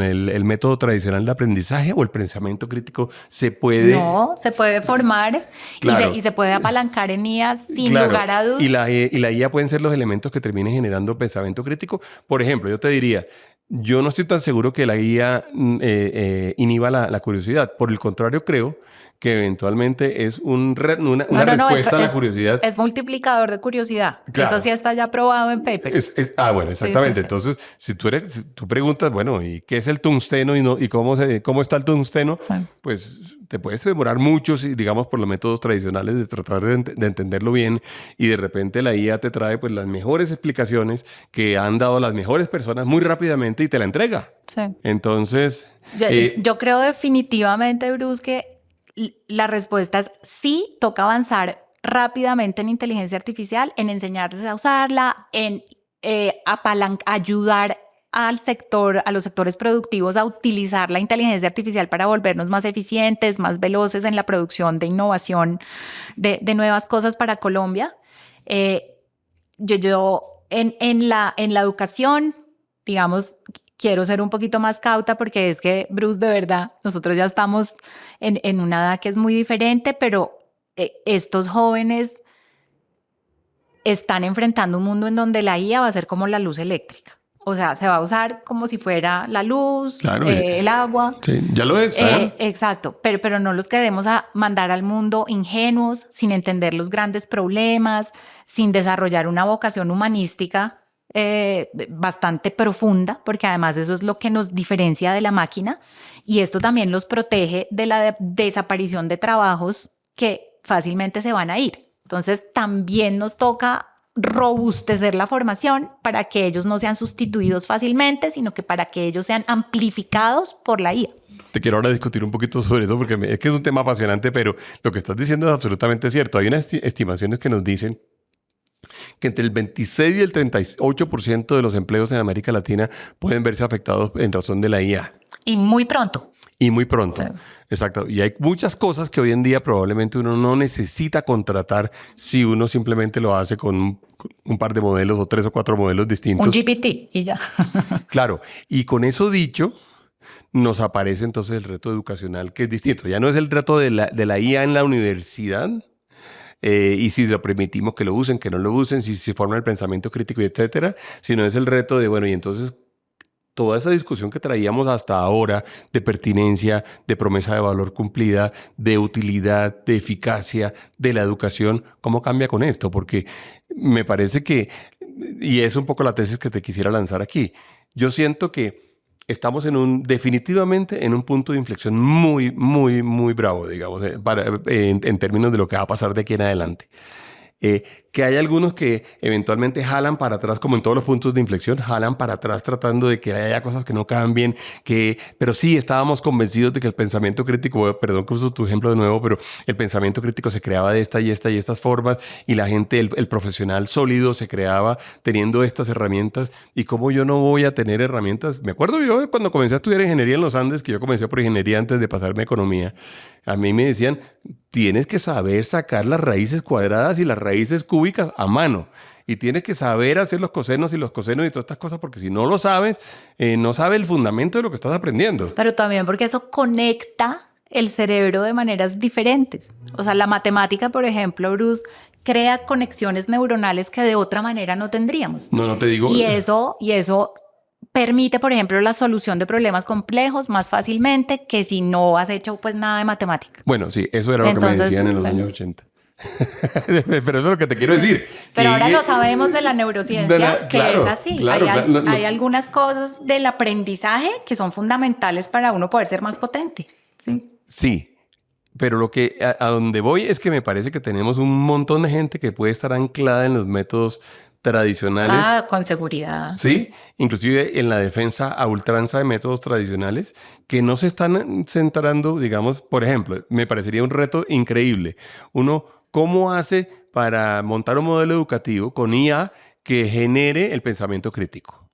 el método tradicional de aprendizaje, o el pensamiento crítico se puede... No, se puede formar. Claro. y se puede apalancar en IA sin lugar a dudas. Y la IA pueden ser los elementos que terminen generando pensamiento crítico. Por ejemplo, yo te diría, yo no estoy tan seguro que la guía inhiba la curiosidad. Por el contrario, creo que eventualmente es una respuesta a la curiosidad. Es multiplicador de curiosidad. Claro. Eso sí está ya probado en papers. Bueno, exactamente. Sí. Entonces, si tú preguntas, bueno, ¿y qué es el tungsteno y cómo está el tungsteno? Sí. Pues te puedes demorar mucho, si, digamos, por los métodos tradicionales de tratar de entenderlo bien y de repente la IA te trae pues las mejores explicaciones que han dado las mejores personas muy rápidamente y te la entrega. Sí. Entonces... Yo creo definitivamente, Bruce, que la respuesta es sí, toca avanzar rápidamente en inteligencia artificial, en enseñarles a usarla, en ayudar al sector, a los sectores productivos a utilizar la inteligencia artificial para volvernos más eficientes, más veloces en la producción de innovación de nuevas cosas para Colombia. Yo en la educación, digamos, quiero ser un poquito más cauta porque es que, Bruce, de verdad, nosotros ya estamos en una edad que es muy diferente, pero estos jóvenes están enfrentando un mundo en donde la IA va a ser como la luz eléctrica. O sea, se va a usar como si fuera la luz, claro, el agua. Sí, ya lo es. Exacto, pero no los queremos a mandar al mundo ingenuos, sin entender los grandes problemas, sin desarrollar una vocación humanística bastante profunda, porque además eso es lo que nos diferencia de la máquina, y esto también los protege de la desaparición de trabajos que fácilmente se van a ir. Entonces también nos toca robustecer la formación para que ellos no sean sustituidos fácilmente, sino que para que ellos sean amplificados por la IA. Te quiero ahora discutir un poquito sobre eso porque es que es un tema apasionante, pero lo que estás diciendo es absolutamente cierto. Hay unas estimaciones que nos dicen que entre el 26 y el 38% de los empleos en América Latina pueden verse afectados en razón de la IA. Y muy pronto. Y muy pronto, Sí. Exacto. Y hay muchas cosas que hoy en día probablemente uno no necesita contratar si uno simplemente lo hace con un par de modelos o 3 o 4 modelos distintos. Un GPT y ya. Claro. Y con eso dicho, nos aparece entonces el reto educacional que es distinto. Ya no es el reto de la IA en la universidad, y si lo permitimos que lo usen, que no lo usen, si se forma el pensamiento crítico, etcétera, sino es el reto de, bueno, y entonces toda esa discusión que traíamos hasta ahora de pertinencia, de promesa de valor cumplida, de utilidad, de eficacia, de la educación, ¿cómo cambia con esto? Porque me parece que, y es un poco la tesis que te quisiera lanzar aquí, yo siento que estamos definitivamente en un punto de inflexión muy, muy, muy bravo, digamos, en términos de lo que va a pasar de aquí en adelante. Que hay algunos que eventualmente jalan para atrás, como en todos los puntos de inflexión, jalan para atrás tratando de que haya cosas que no cambien, pero sí estábamos convencidos de que el pensamiento crítico, perdón que uso tu ejemplo de nuevo, pero el pensamiento crítico se creaba de esta y esta y estas formas, y la gente, el profesional sólido se creaba teniendo estas herramientas. ¿Y cómo yo no voy a tener herramientas? Me acuerdo yo cuando comencé a estudiar ingeniería en los Andes, que yo comencé por ingeniería antes de pasarme a economía, a mí me decían, tienes que saber sacar las raíces cuadradas y las raíces cúbicas a mano. Y tienes que saber hacer los cosenos y todas estas cosas, porque si no lo sabes, no sabes el fundamento de lo que estás aprendiendo. Pero también porque eso conecta el cerebro de maneras diferentes. O sea, la matemática, por ejemplo, Bruce, crea conexiones neuronales que de otra manera no tendríamos. No te digo. Y eso permite, por ejemplo, la solución de problemas complejos más fácilmente que si no has hecho pues nada de matemática. Bueno, sí, eso era lo que me decían en los años 80. Pero eso es lo que te quiero decir. Pero ahora lo sabemos de la neurociencia, claro, es así. Claro, hay algunas cosas del aprendizaje que son fundamentales para uno poder ser más potente. Sí, pero a donde voy es que me parece que tenemos un montón de gente que puede estar anclada en los métodos tradicionales. Con seguridad. Sí, inclusive en la defensa a ultranza de métodos tradicionales que no se están centrando, digamos, por ejemplo, me parecería un reto increíble. Uno, ¿cómo hace para montar un modelo educativo con IA que genere el pensamiento crítico?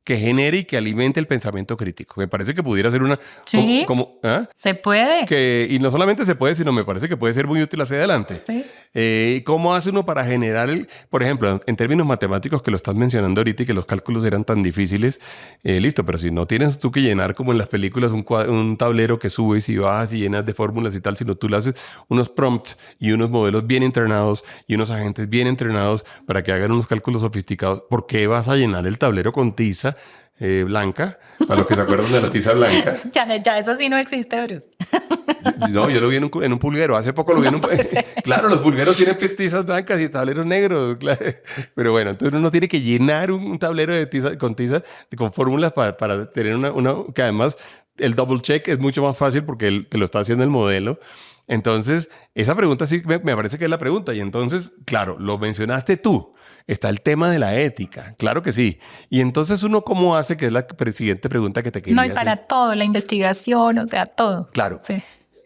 Que genere y que alimente el pensamiento crítico. Me parece que pudiera ser una... Sí, se puede. Y no solamente se puede, sino me parece que puede ser muy útil hacia adelante. Sí. ¿Cómo hace uno para generar por ejemplo, en términos matemáticos que lo estás mencionando ahorita y que los cálculos eran tan difíciles, listo, pero si no tienes tú que llenar como en las películas un tablero que subes y bajas y llenas de fórmulas y tal, sino tú le haces unos prompts y unos modelos bien entrenados y unos agentes bien entrenados para que hagan unos cálculos sofisticados, ¿por qué vas a llenar el tablero con tiza blanca? Para los que se acuerdan de la tiza blanca. Ya eso sí no existe, Bruce. No, yo lo vi en un pulguero. Hace poco lo vi en un... Claro, los pulgueros tienen tizas blancas y tableros negros. Claro. Pero bueno, entonces uno tiene que llenar un tablero de tiza, con fórmulas para tener una... Que además el double check es mucho más fácil porque te lo está haciendo el modelo. Entonces, esa pregunta sí me parece que es la pregunta. Y entonces, claro, lo mencionaste tú. Está el tema de la ética, claro que sí. Y entonces uno, ¿cómo hace? Que es la siguiente pregunta que te quería No, y para hacer. todo, la investigación, o sea, todo. Claro. Sí.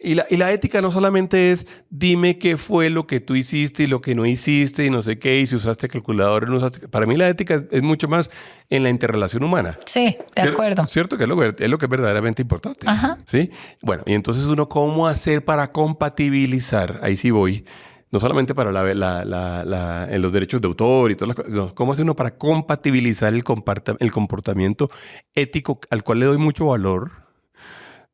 Y la ética no solamente es dime qué fue lo que tú hiciste y lo que no hiciste y no sé qué, y si usaste calculadora o no usaste. Para mí la ética es mucho más en la interrelación humana. Sí, de acuerdo. ¿Cierto? Que es lo que es verdaderamente importante. Ajá. ¿Sí? Bueno, y entonces uno, ¿cómo hacer para compatibilizar? Ahí sí voy. No solamente para en los derechos de autor y todas las cosas. No, ¿cómo hace uno para compatibilizar el comportamiento ético al cual le doy mucho valor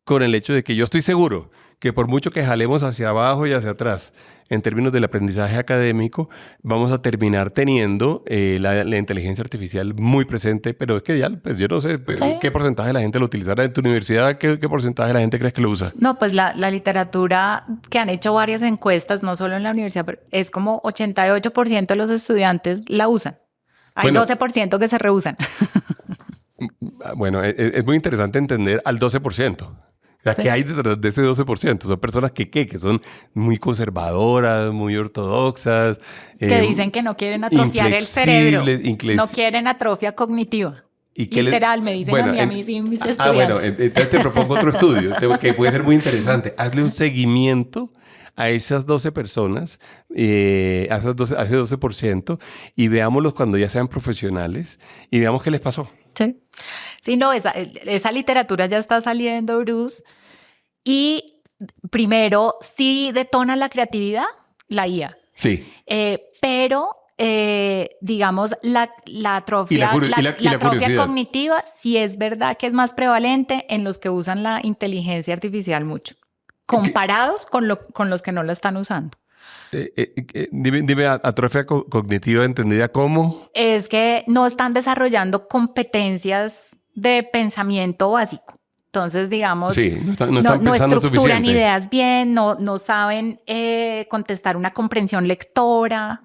con el hecho de que yo estoy seguro que por mucho que jalemos hacia abajo y hacia atrás en términos del aprendizaje académico, vamos a terminar teniendo la inteligencia artificial muy presente, pero es que ya, pues yo no sé Sí. qué porcentaje de la gente lo utilizará en tu universidad, qué porcentaje de la gente crees que lo usa. No, pues la literatura, que han hecho varias encuestas, no solo en la universidad, pero es como 88% de los estudiantes la usan. Hay Bueno. 12% que se rehusan. Bueno, es muy interesante entender al 12%. O sea, Sí. ¿qué hay detrás de ese 12%? Son personas que son muy conservadoras, muy ortodoxas. Que dicen que no quieren atrofiar el cerebro. No quieren atrofia cognitiva. ¿Y qué Literal, me dicen Bueno, a mí sí, mis estudiantes. bueno, entonces te propongo otro estudio que puede ser muy interesante. Hazle un seguimiento a esas 12 personas, a ese 12%, y veámoslos cuando ya sean profesionales y veamos qué les pasó. Sí. Sí, no, esa literatura ya está saliendo, Bruce. Y primero, sí detona la creatividad, la IA. Sí. Pero, digamos, la atrofia, la atrofia cognitiva, sí es verdad que es más prevalente en los que usan la inteligencia artificial mucho, comparados con los que no la están usando. Dime, atrofia cognitiva entendida como... Es que no están desarrollando competencias de pensamiento básico. Entonces, digamos, sí, no están pensando estructuran suficiente. ideas bien, no saben contestar una comprensión lectora,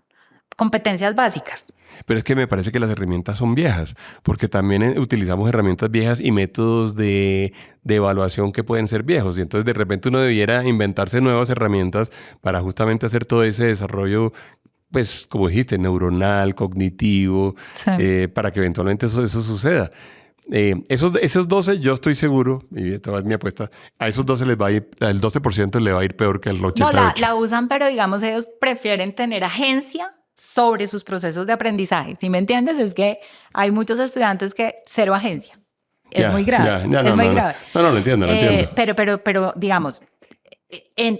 competencias básicas. Pero es que me parece que las herramientas son viejas, porque también utilizamos herramientas viejas y métodos de evaluación que pueden ser viejos. Y entonces de repente uno debiera inventarse nuevas herramientas para justamente hacer todo ese desarrollo, pues como dijiste, neuronal, cognitivo, sí. Para que eventualmente eso suceda. Esos 12, yo estoy seguro, y esta es mi apuesta, a esos 12 les va a ir, el 12% le va a ir peor que al 88%. No, la usan, pero digamos ellos prefieren tener agencia sobre sus procesos de aprendizaje. ¿Sí me entiendes? Es que hay muchos estudiantes que cero agencia. Es muy grave. Es muy grave. No, lo entiendo, lo entiendo. Pero digamos,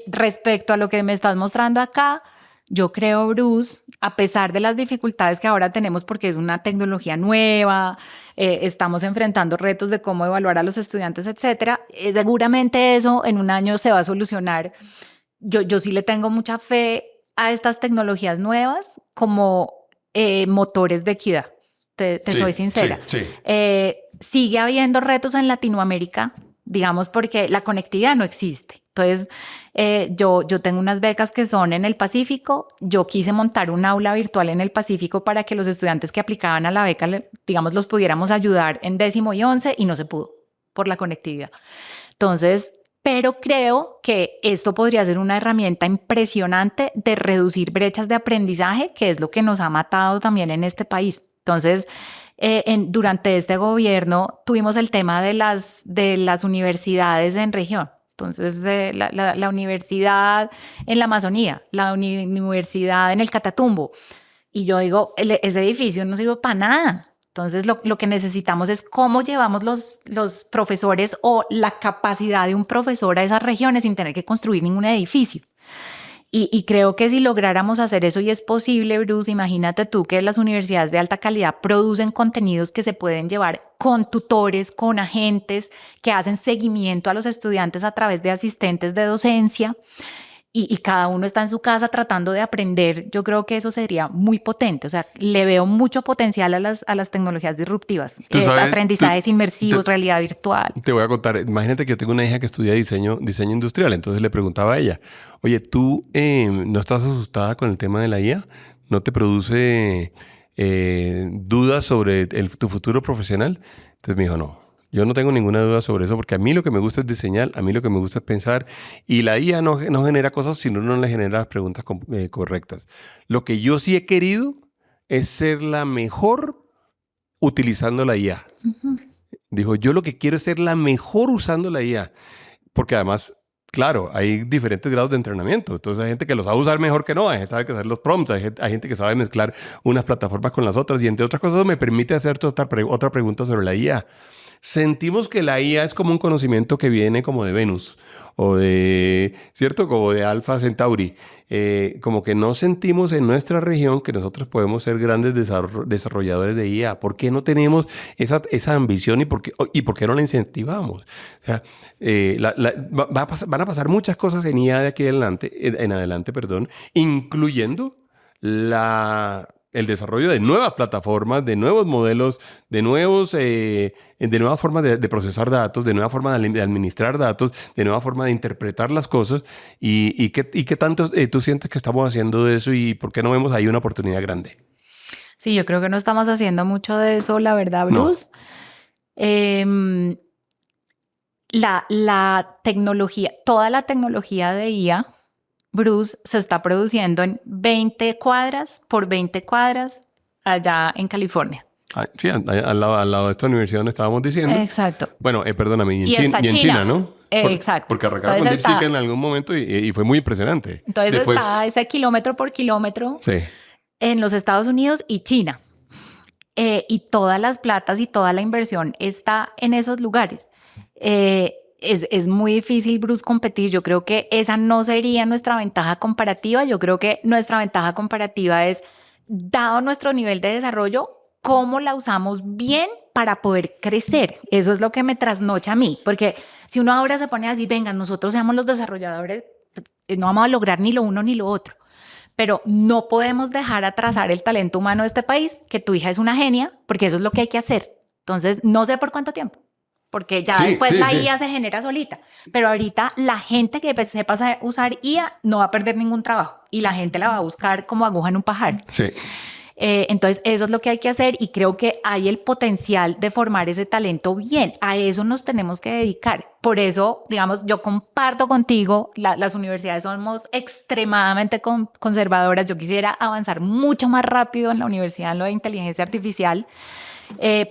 respecto a lo que me estás mostrando acá, yo creo, Bruce, a pesar de las dificultades que ahora tenemos porque es una tecnología nueva, estamos enfrentando retos de cómo evaluar a los estudiantes, etcétera, seguramente eso en un año se va a solucionar. Yo sí le tengo mucha fe a estas tecnologías nuevas como motores de equidad. Te soy sincera. Sí. Sigue habiendo retos en Latinoamérica, digamos, porque la conectividad no existe. Entonces, yo tengo unas becas que son en el Pacífico. Yo quise montar un aula virtual en el Pacífico para que los estudiantes que aplicaban a la beca, digamos, los pudiéramos ayudar en 10º y 11 y no se pudo por la conectividad. Entonces, pero creo que esto podría ser una herramienta impresionante de reducir brechas de aprendizaje, que es lo que nos ha matado también en este país. Entonces, durante este gobierno tuvimos el tema de las universidades en región. Entonces, la universidad en la Amazonía, la universidad en el Catatumbo. Y yo digo, ese edificio no sirve para nada. Entonces, lo que necesitamos es cómo llevamos los profesores o la capacidad de un profesor a esas regiones sin tener que construir ningún edificio. Y creo que si lográramos hacer eso, y es posible, Bruce, imagínate tú que las universidades de alta calidad producen contenidos que se pueden llevar con tutores, con agentes, que hacen seguimiento a los estudiantes a través de asistentes de docencia, y cada uno está en su casa tratando de aprender. Yo creo que eso sería muy potente. O sea, le veo mucho potencial a las tecnologías disruptivas. Aprendizajes inmersivos, realidad virtual. Te voy a contar. Imagínate que yo tengo una hija que estudia diseño industrial. Entonces le preguntaba a ella, oye, ¿tú no estás asustada con el tema de la IA? ¿No te produce dudas sobre tu futuro profesional? Entonces me dijo, no. Yo no tengo ninguna duda sobre eso, porque a mí lo que me gusta es diseñar, a mí lo que me gusta es pensar, y la IA no genera cosas si uno no le genera las preguntas correctas. Lo que yo sí he querido es ser la mejor utilizando la IA. Dijo, yo lo que quiero es ser la mejor usando la IA, porque además, claro, hay diferentes grados de entrenamiento. Entonces hay gente que lo sabe usar mejor que no, hay gente que sabe hacer los prompts, hay gente que sabe mezclar unas plataformas con las otras, y entre otras cosas me permite hacerte otra pregunta sobre la IA. Sentimos que la IA es como un conocimiento que viene como de Venus o de, ¿cierto? Como de Alpha Centauri. Como que no sentimos en nuestra región que nosotros podemos ser grandes desarrolladores de IA. ¿Por qué no tenemos esa ambición y por qué no la incentivamos? O sea, van a pasar muchas cosas en IA de aquí en adelante, incluyendo el desarrollo de nuevas plataformas, de nuevos modelos, de nuevas formas de procesar datos, de nuevas formas de administrar datos, de nuevas formas de interpretar las cosas. ¿Y qué tanto tú sientes que estamos haciendo de eso y por qué no vemos ahí una oportunidad grande? Sí, yo creo que no estamos haciendo mucho de eso, la verdad, Bruce. No. La tecnología, toda la tecnología de IA, Bruce, se está produciendo en 20 cuadras por 20 cuadras allá en California. Sí, al lado de esta universidad donde estábamos diciendo. Exacto. Bueno, perdóname, y en China. China, ¿no? Exacto. Porque arrancaron con DeepSeek en algún momento y fue muy impresionante. Entonces después, está ese kilómetro por kilómetro en los Estados Unidos y China. Y todas las platas y toda la inversión está en esos lugares. Es muy difícil, Bruce, competir. Yo creo que esa no sería nuestra ventaja comparativa. Yo creo que nuestra ventaja comparativa es, dado nuestro nivel de desarrollo, cómo la usamos bien para poder crecer. Eso es lo que me trasnocha a mí. Porque si uno ahora se pone a decir, venga, nosotros seamos los desarrolladores, no vamos a lograr ni lo uno ni lo otro. Pero no podemos dejar atrasar el talento humano de este país, que tu hija es una genia, porque eso es lo que hay que hacer. Entonces, no sé por cuánto tiempo. Porque ya después la IA se genera solita. Pero ahorita la gente que sepa usar IA no va a perder ningún trabajo. Y la gente la va a buscar como aguja en un pajar. Sí. Entonces, eso es lo que hay que hacer. Y creo que hay el potencial de formar ese talento bien. A eso nos tenemos que dedicar. Por eso, digamos, yo comparto contigo, las universidades somos extremadamente conservadoras. Yo quisiera avanzar mucho más rápido en la universidad en lo de inteligencia artificial.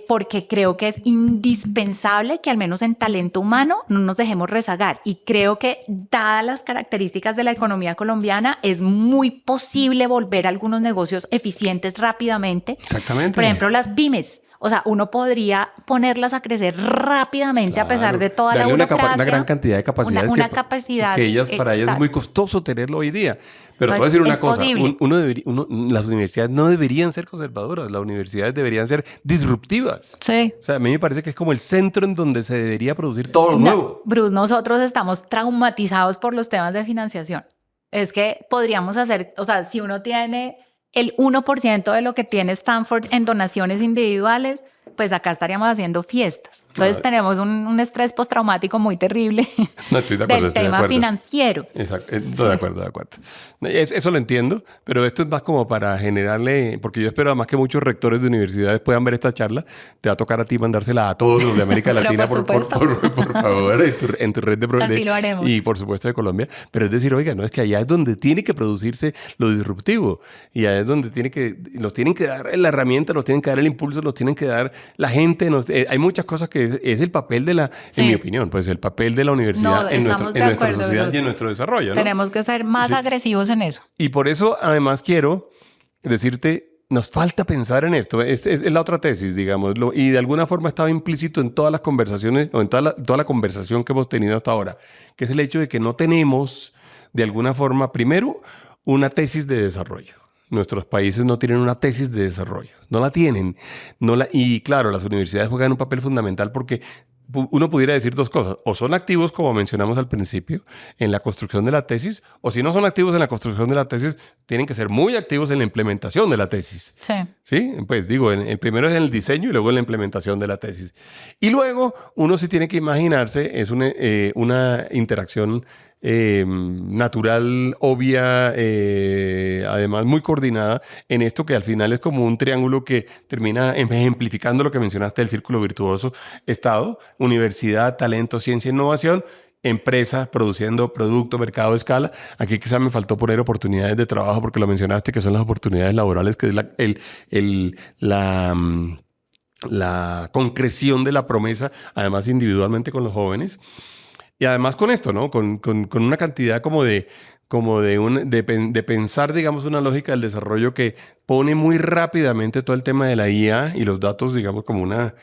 Porque creo que es indispensable que al menos en talento humano no nos dejemos rezagar, y creo que dadas las características de la economía colombiana es muy posible volver a algunos negocios eficientes rápidamente. Exactamente. Por ejemplo, las pymes. O sea, uno podría ponerlas a crecer rápidamente, a pesar de toda la burocracia. Una gran cantidad de capacidades capacidad. Que para ellas es muy costoso tenerlo hoy día. Pero te voy a decir una cosa, las universidades no deberían ser conservadoras, las universidades deberían ser disruptivas. Sí. O sea, a mí me parece que es como el centro en donde se debería producir todo lo nuevo. Bruce, nosotros estamos traumatizados por los temas de financiación. Es que podríamos hacer, o sea, si uno tiene el 1% de lo que tiene Stanford en donaciones individuales, pues acá estaríamos haciendo fiestas. Entonces tenemos un estrés postraumático muy terrible del tema financiero. Exacto, estoy de acuerdo. Eso lo entiendo, pero esto es más como para generarle, porque yo espero además que muchos rectores de universidades puedan ver esta charla. Te va a tocar a ti mandársela a todos los de América Latina, por favor, en tu red de problemas. Así lo haremos. Y por supuesto de Colombia. Pero es decir, oiga, no, es que allá es donde tiene que producirse lo disruptivo. Y allá es donde nos tienen que dar la herramienta, nos tienen que dar el impulso, nos tienen que dar la gente. Hay muchas cosas que es el papel en mi opinión, pues el papel de la universidad en nuestra sociedad y en nuestro desarrollo, ¿no? Tenemos que ser más agresivos en eso. Y por eso, además, quiero decirte, nos falta pensar en esto. Es la otra tesis, digámoslo, y de alguna forma estaba implícito en todas las conversaciones, o en toda la conversación que hemos tenido hasta ahora, que es el hecho de que no tenemos, de alguna forma, primero, una tesis de desarrollo. Nuestros países no tienen una tesis de desarrollo, no la tienen. Y claro, las universidades juegan un papel fundamental porque uno pudiera decir dos cosas: o son activos, como mencionamos al principio, en la construcción de la tesis, o si no son activos en la construcción de la tesis, tienen que ser muy activos en la implementación de la tesis. Sí. ¿Sí? Pues digo, el primero es en el diseño y luego en la implementación de la tesis. Y luego uno sí tiene que imaginarse, es una interacción natural, obvia, además muy coordinada en esto que al final es como un triángulo que termina ejemplificando lo que mencionaste del círculo virtuoso: Estado, universidad, talento, ciencia, innovación, empresa produciendo producto, mercado de escala. Aquí quizá me faltó poner oportunidades de trabajo porque lo mencionaste, que son las oportunidades laborales, que es la concreción de la promesa, además individualmente con los jóvenes. Y además con esto, ¿no? Con una cantidad de pensar, digamos, una lógica del desarrollo que pone muy rápidamente todo el tema de la IA y los datos, digamos, como una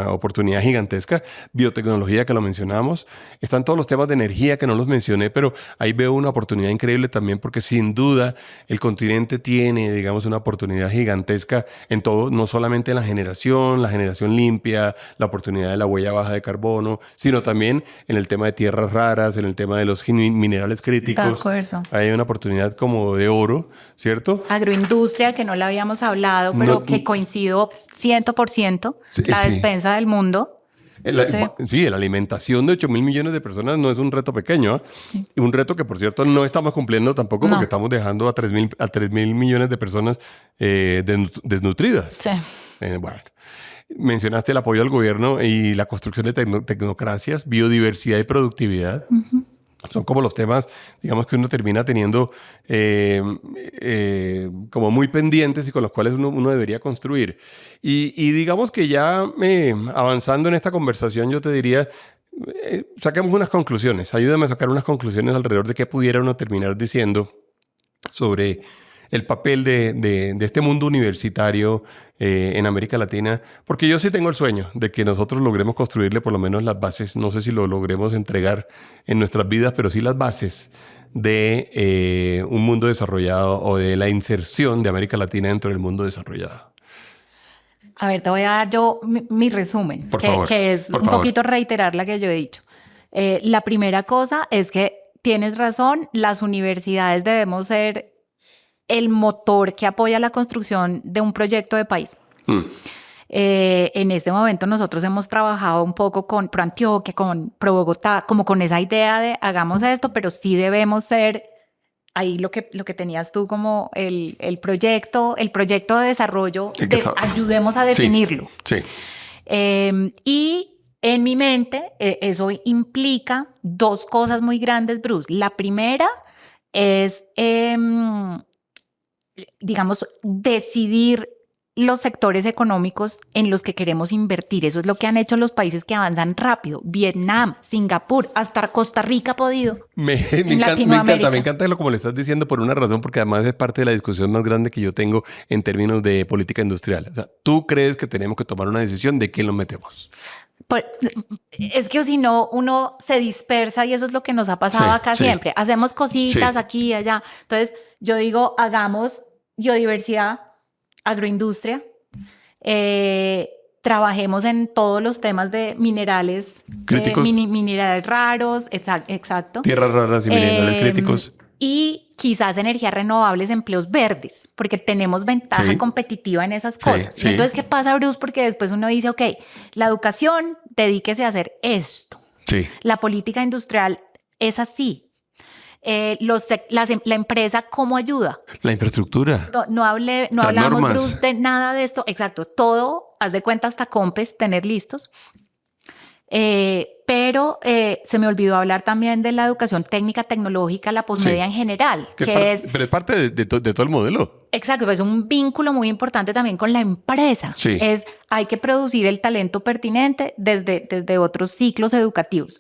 oportunidad gigantesca. Biotecnología, que lo mencionamos. Están todos los temas de energía que no los mencioné, pero ahí veo una oportunidad increíble también, porque sin duda el continente tiene, digamos, una oportunidad gigantesca en todo, no solamente en la generación limpia, la oportunidad de la huella baja de carbono, sino también en el tema de tierras raras, en el tema de los minerales críticos. De acuerdo. Hay una oportunidad como de oro, ¿cierto? Agroindustria, que no la habíamos hablado, pero que coincido 100%, la despensa del mundo. Sí, la alimentación de 8.000 millones de personas no es un reto pequeño, ¿eh? Sí. Y un reto que, por cierto, no estamos cumpliendo tampoco, porque estamos dejando a 3.000 millones de personas desnutridas. Sí. Bueno, mencionaste el apoyo al gobierno y la construcción de tecnocracias, biodiversidad y productividad. Uh-huh. Son como los temas, digamos, que uno termina teniendo como muy pendientes y con los cuales uno debería construir. Y digamos que ya avanzando en esta conversación, yo te diría, saquemos unas conclusiones. Ayúdame a sacar unas conclusiones alrededor de qué pudiera uno terminar diciendo sobre el papel de este mundo universitario en América Latina, porque yo sí tengo el sueño de que nosotros logremos construirle por lo menos las bases. No sé si lo logremos entregar en nuestras vidas, pero sí las bases de un mundo desarrollado, o de la inserción de América Latina dentro del mundo desarrollado. A ver, te voy a dar yo mi resumen, que es un poquito reiterar la que yo he dicho. La primera cosa es que tienes razón, las universidades debemos ser el motor que apoya la construcción de un proyecto de país. En este momento nosotros hemos trabajado un poco con ProAntioquia, con ProBogotá, como con esa idea de hagamos esto, pero sí debemos ser ahí lo que tenías tú como el proyecto de desarrollo, ayudemos a definirlo. Sí. Y en mi mente eso implica dos cosas muy grandes, Bruce. La primera es digamos, decidir los sectores económicos en los que queremos invertir. Eso es lo que han hecho los países que avanzan rápido. Vietnam, Singapur, hasta Costa Rica ha podido. Me encanta como le estás diciendo, por una razón, porque además es parte de la discusión más grande que yo tengo en términos de política industrial. O sea, ¿tú crees que tenemos que tomar una decisión de quién lo metemos? Es que si no, uno se dispersa y eso es lo que nos ha pasado acá siempre. Hacemos cositas aquí y allá. Entonces, yo digo, hagamos biodiversidad, agroindustria, trabajemos en todos los temas de minerales críticos, minerales raros, exacto. Tierras raras y minerales críticos. Y quizás energías renovables, empleos verdes, porque tenemos ventaja competitiva en esas cosas. Sí. Entonces, ¿qué pasa, Bruce? Porque después uno dice, ok, la educación, dedíquese a hacer esto. Sí. La política industrial es así. La empresa, ¿cómo ayuda? La infraestructura. No hablamos, Bruce, de nada de esto. Exacto, todo, haz de cuenta hasta COMPES, tener listos. Pero se me olvidó hablar también de la educación técnica, tecnológica, la posmedia en general. Pero es parte de todo el modelo. Exacto, pues es un vínculo muy importante también con la empresa. Sí. Hay que producir el talento pertinente desde otros ciclos educativos.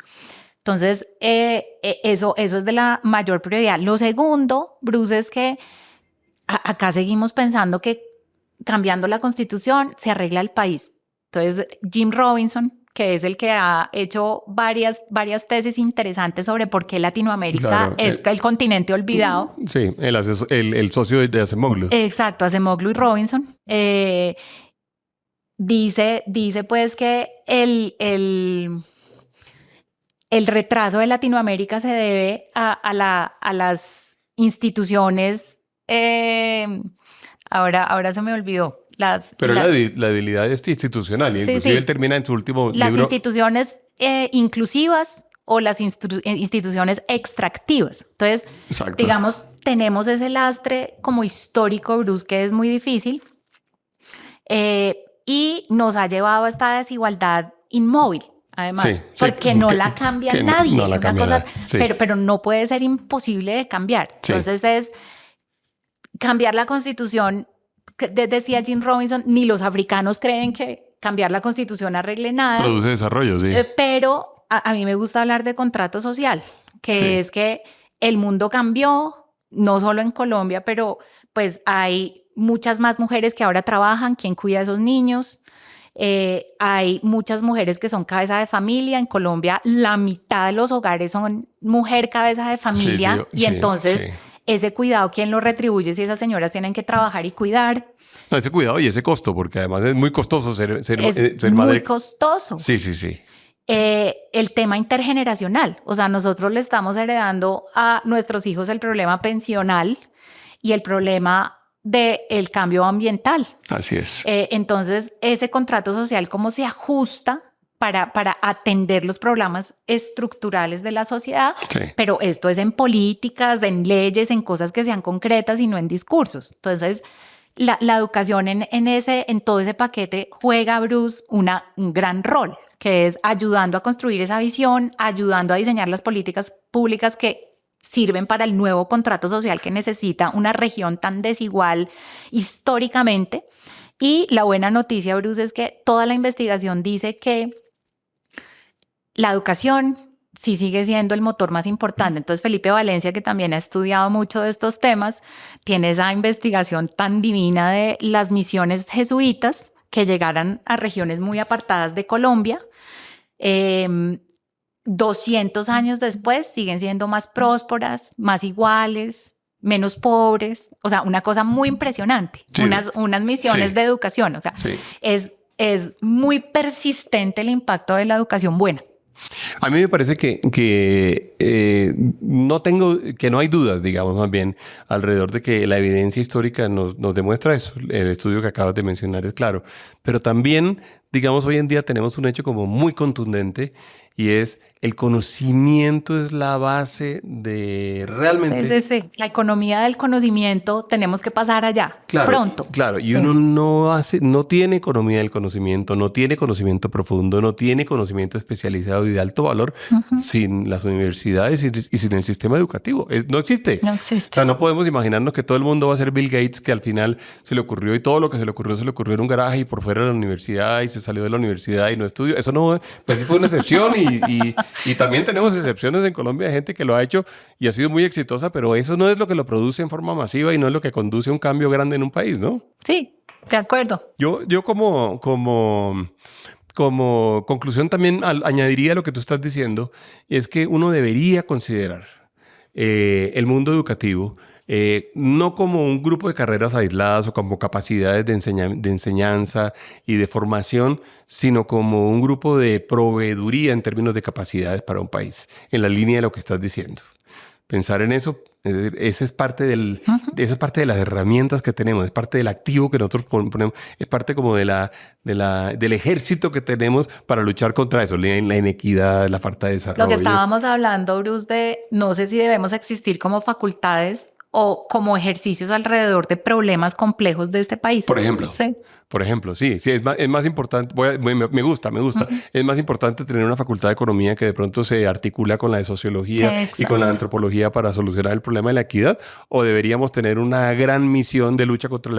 Entonces, eso es de la mayor prioridad. Lo segundo, Bruce, es que acá seguimos pensando que cambiando la Constitución se arregla el país. Entonces, Jim Robinson, que es el que ha hecho varias tesis interesantes sobre por qué Latinoamérica es el continente olvidado. Sí, el socio de Acemoglu. Exacto, Acemoglu y Robinson. Dice pues que el retraso de Latinoamérica se debe a las instituciones. Ahora se me olvidó. Pero la debilidad institucional, y inclusive él termina en su último libro. Las instituciones inclusivas, o las instituciones extractivas. Entonces, Exacto. digamos, tenemos ese lastre como histórico, Bruce, que es muy difícil y nos ha llevado a esta desigualdad inmóvil. Además, Sí, porque no la cambia nadie, no la es una cambia cosa, nadie, sí. pero no puede ser imposible de cambiar. Sí. Entonces es cambiar la Constitución, decía Jim Robinson, ni los africanos creen que cambiar la Constitución arregle nada. Produce desarrollo, sí. Pero a mí me gusta hablar de contrato social, que Sí. es que el mundo cambió, no solo en Colombia, pero pues hay muchas más mujeres que ahora trabajan, ¿quién cuida a esos niños? Hay muchas mujeres que son cabeza de familia. En Colombia la mitad de los hogares son mujer cabeza de familia y entonces ese cuidado, ¿quién lo retribuye si esas señoras tienen que trabajar y cuidar? No, ese cuidado y ese costo, porque además es muy costoso ser Es madre. muy costoso. Sí, sí, sí. El tema intergeneracional, o sea, nosotros le estamos heredando a nuestros hijos el problema pensional y el problema del cambio ambiental. Así es. Entonces, ese contrato social, ¿cómo se ajusta para atender los problemas estructurales de la sociedad? Sí. Pero esto es en políticas, en leyes, en cosas que sean concretas y no en discursos. Entonces, la educación en todo ese paquete juega, Bruce, un gran rol, que es ayudando a construir esa visión, ayudando a diseñar las políticas públicas que sirven para el nuevo contrato social que necesita una región tan desigual históricamente. Y la buena noticia, Bruce, es que toda la investigación dice que la educación sí sigue siendo el motor más importante. Entonces, Felipe Valencia, que también ha estudiado mucho de estos temas, tiene esa investigación tan divina de las misiones jesuitas que llegaran a regiones muy apartadas de Colombia. 200 años después siguen siendo más prósperas, más iguales, menos pobres. O sea, una cosa muy impresionante. Sí. Unas misiones Sí. de educación. O sea, Sí. es muy persistente el impacto de la educación buena. A mí me parece que no hay dudas, digamos, más bien, alrededor de que la evidencia histórica nos demuestra eso. El estudio que acabas de mencionar es claro. Pero también, digamos, hoy en día tenemos un hecho como muy contundente y es el conocimiento es la base de realmente... Sí. La economía del conocimiento tenemos que pasar allá, Claro, pronto. Claro, y Sí. uno no tiene economía del conocimiento, no tiene conocimiento profundo, no tiene conocimiento especializado y de alto valor sin las universidades y sin el sistema educativo. No existe. No O existe. sea, no podemos imaginarnos que todo el mundo va a ser Bill Gates, que al final se le ocurrió y todo lo que se le ocurrió en un garaje y por fuera de la universidad y se salió de la universidad y no estudió. Eso no, pues fue una excepción y también tenemos excepciones en Colombia de gente que lo ha hecho y ha sido muy exitosa, pero eso no es lo que lo produce en forma masiva y no es lo que conduce a un cambio grande en un país, ¿no? Sí, de acuerdo. Yo como conclusión también añadiría lo que tú estás diciendo, es que uno debería considerar el mundo educativo no como un grupo de carreras aisladas o como capacidades de enseñanza y de formación, sino como un grupo de proveeduría en términos de capacidades para un país, en la línea de lo que estás diciendo. Pensar en eso, esa es parte esa es parte de las herramientas que tenemos, es parte del activo que nosotros ponemos, es parte como del ejército que tenemos para luchar contra eso, la inequidad, la falta de desarrollo. Lo que estábamos hablando, Bruce, de no sé si debemos existir como facultades o como ejercicios alrededor de problemas complejos de este país. Por ejemplo. Sí. Por ejemplo, sí, es más importante, me gusta. Es más importante tener una facultad de economía que de pronto se articula con la de sociología y con la de antropología para solucionar el problema de la equidad, o deberíamos tener una gran misión de lucha contra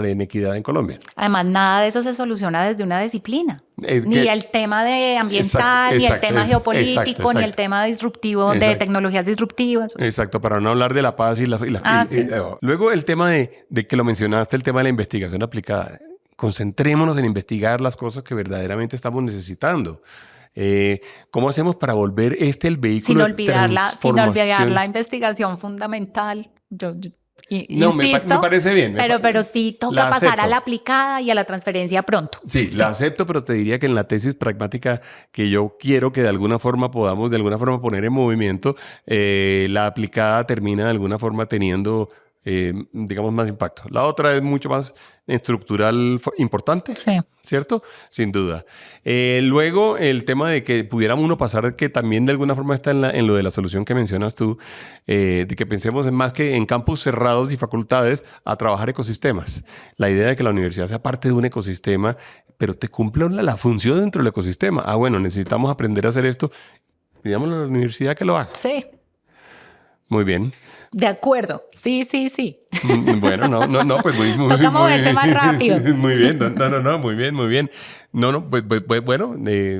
la inequidad en Colombia. Además, nada de eso se soluciona desde una disciplina. Ni el tema de ambiental, ni el tema geopolítico, ni el tema disruptivo de tecnologías disruptivas. Exacto, para no hablar de la paz y sí. Luego el tema de que lo mencionaste, el tema de la investigación aplicada. Concentrémonos en investigar las cosas que verdaderamente estamos necesitando. ¿Cómo hacemos para volver el vehículo de transformación? Sin olvidar la investigación fundamental. No, insisto, me parece bien. Pero sí toca pasar a la aplicada y a la transferencia pronto. Sí, la acepto, pero te diría que en la tesis pragmática que yo quiero que de alguna forma poner en movimiento, la aplicada termina de alguna forma teniendo digamos, más impacto. La otra es mucho más estructural importante, Sí. ¿cierto? Sin duda. Luego, el tema de que pudiéramos uno pasar, que también de alguna forma está en lo de la solución que mencionas tú, de que pensemos en más que en campus cerrados y facultades a trabajar ecosistemas. La idea de que la universidad sea parte de un ecosistema, pero te cumple la función dentro del ecosistema. Ah, bueno, necesitamos aprender a hacer esto. Pidámosle a la universidad que lo haga. Sí. Muy bien. De acuerdo. Sí, sí, sí. Bueno, no, pues Toca moverse más rápido. Muy bien, no, muy bien, muy bien. No, pues bueno,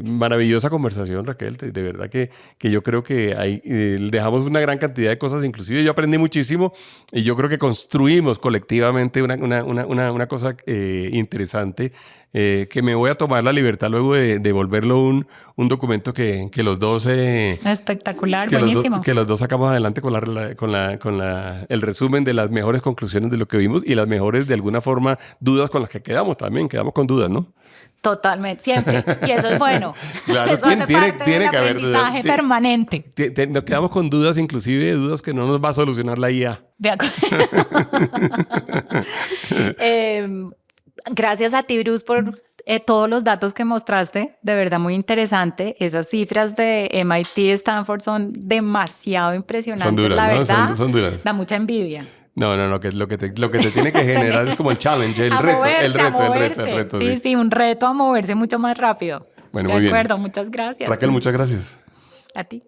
maravillosa conversación, Raquel. De verdad que yo creo que ahí dejamos una gran cantidad de cosas. Inclusive yo aprendí muchísimo y yo creo que construimos colectivamente una cosa interesante, que me voy a tomar la libertad luego de volverlo un documento que los dos... Espectacular, buenísimo. Que los dos sacamos adelante con el resumen de las mejores conclusiones de lo que vimos y las mejores, de alguna forma, dudas con las que quedamos también. Quedamos con dudas, ¿no? Totalmente, siempre. Y eso es bueno. Claro, eso hace parte tiene del que haber dudas. aprendizaje permanente. Nos quedamos con dudas, inclusive dudas que no nos va a solucionar la IA. De acuerdo. Gracias a ti, Bruce, por todos los datos que mostraste. De verdad, muy interesante. Esas cifras de MIT y Stanford son demasiado impresionantes. Son duras, la ¿no? verdad, Son duras. da mucha envidia. No, que lo que te tiene que generar es como el challenge, el reto. Sí, un reto a moverse mucho más rápido. Bueno, de muy acuerdo, bien. muchas gracias. Raquel, muchas gracias. A ti.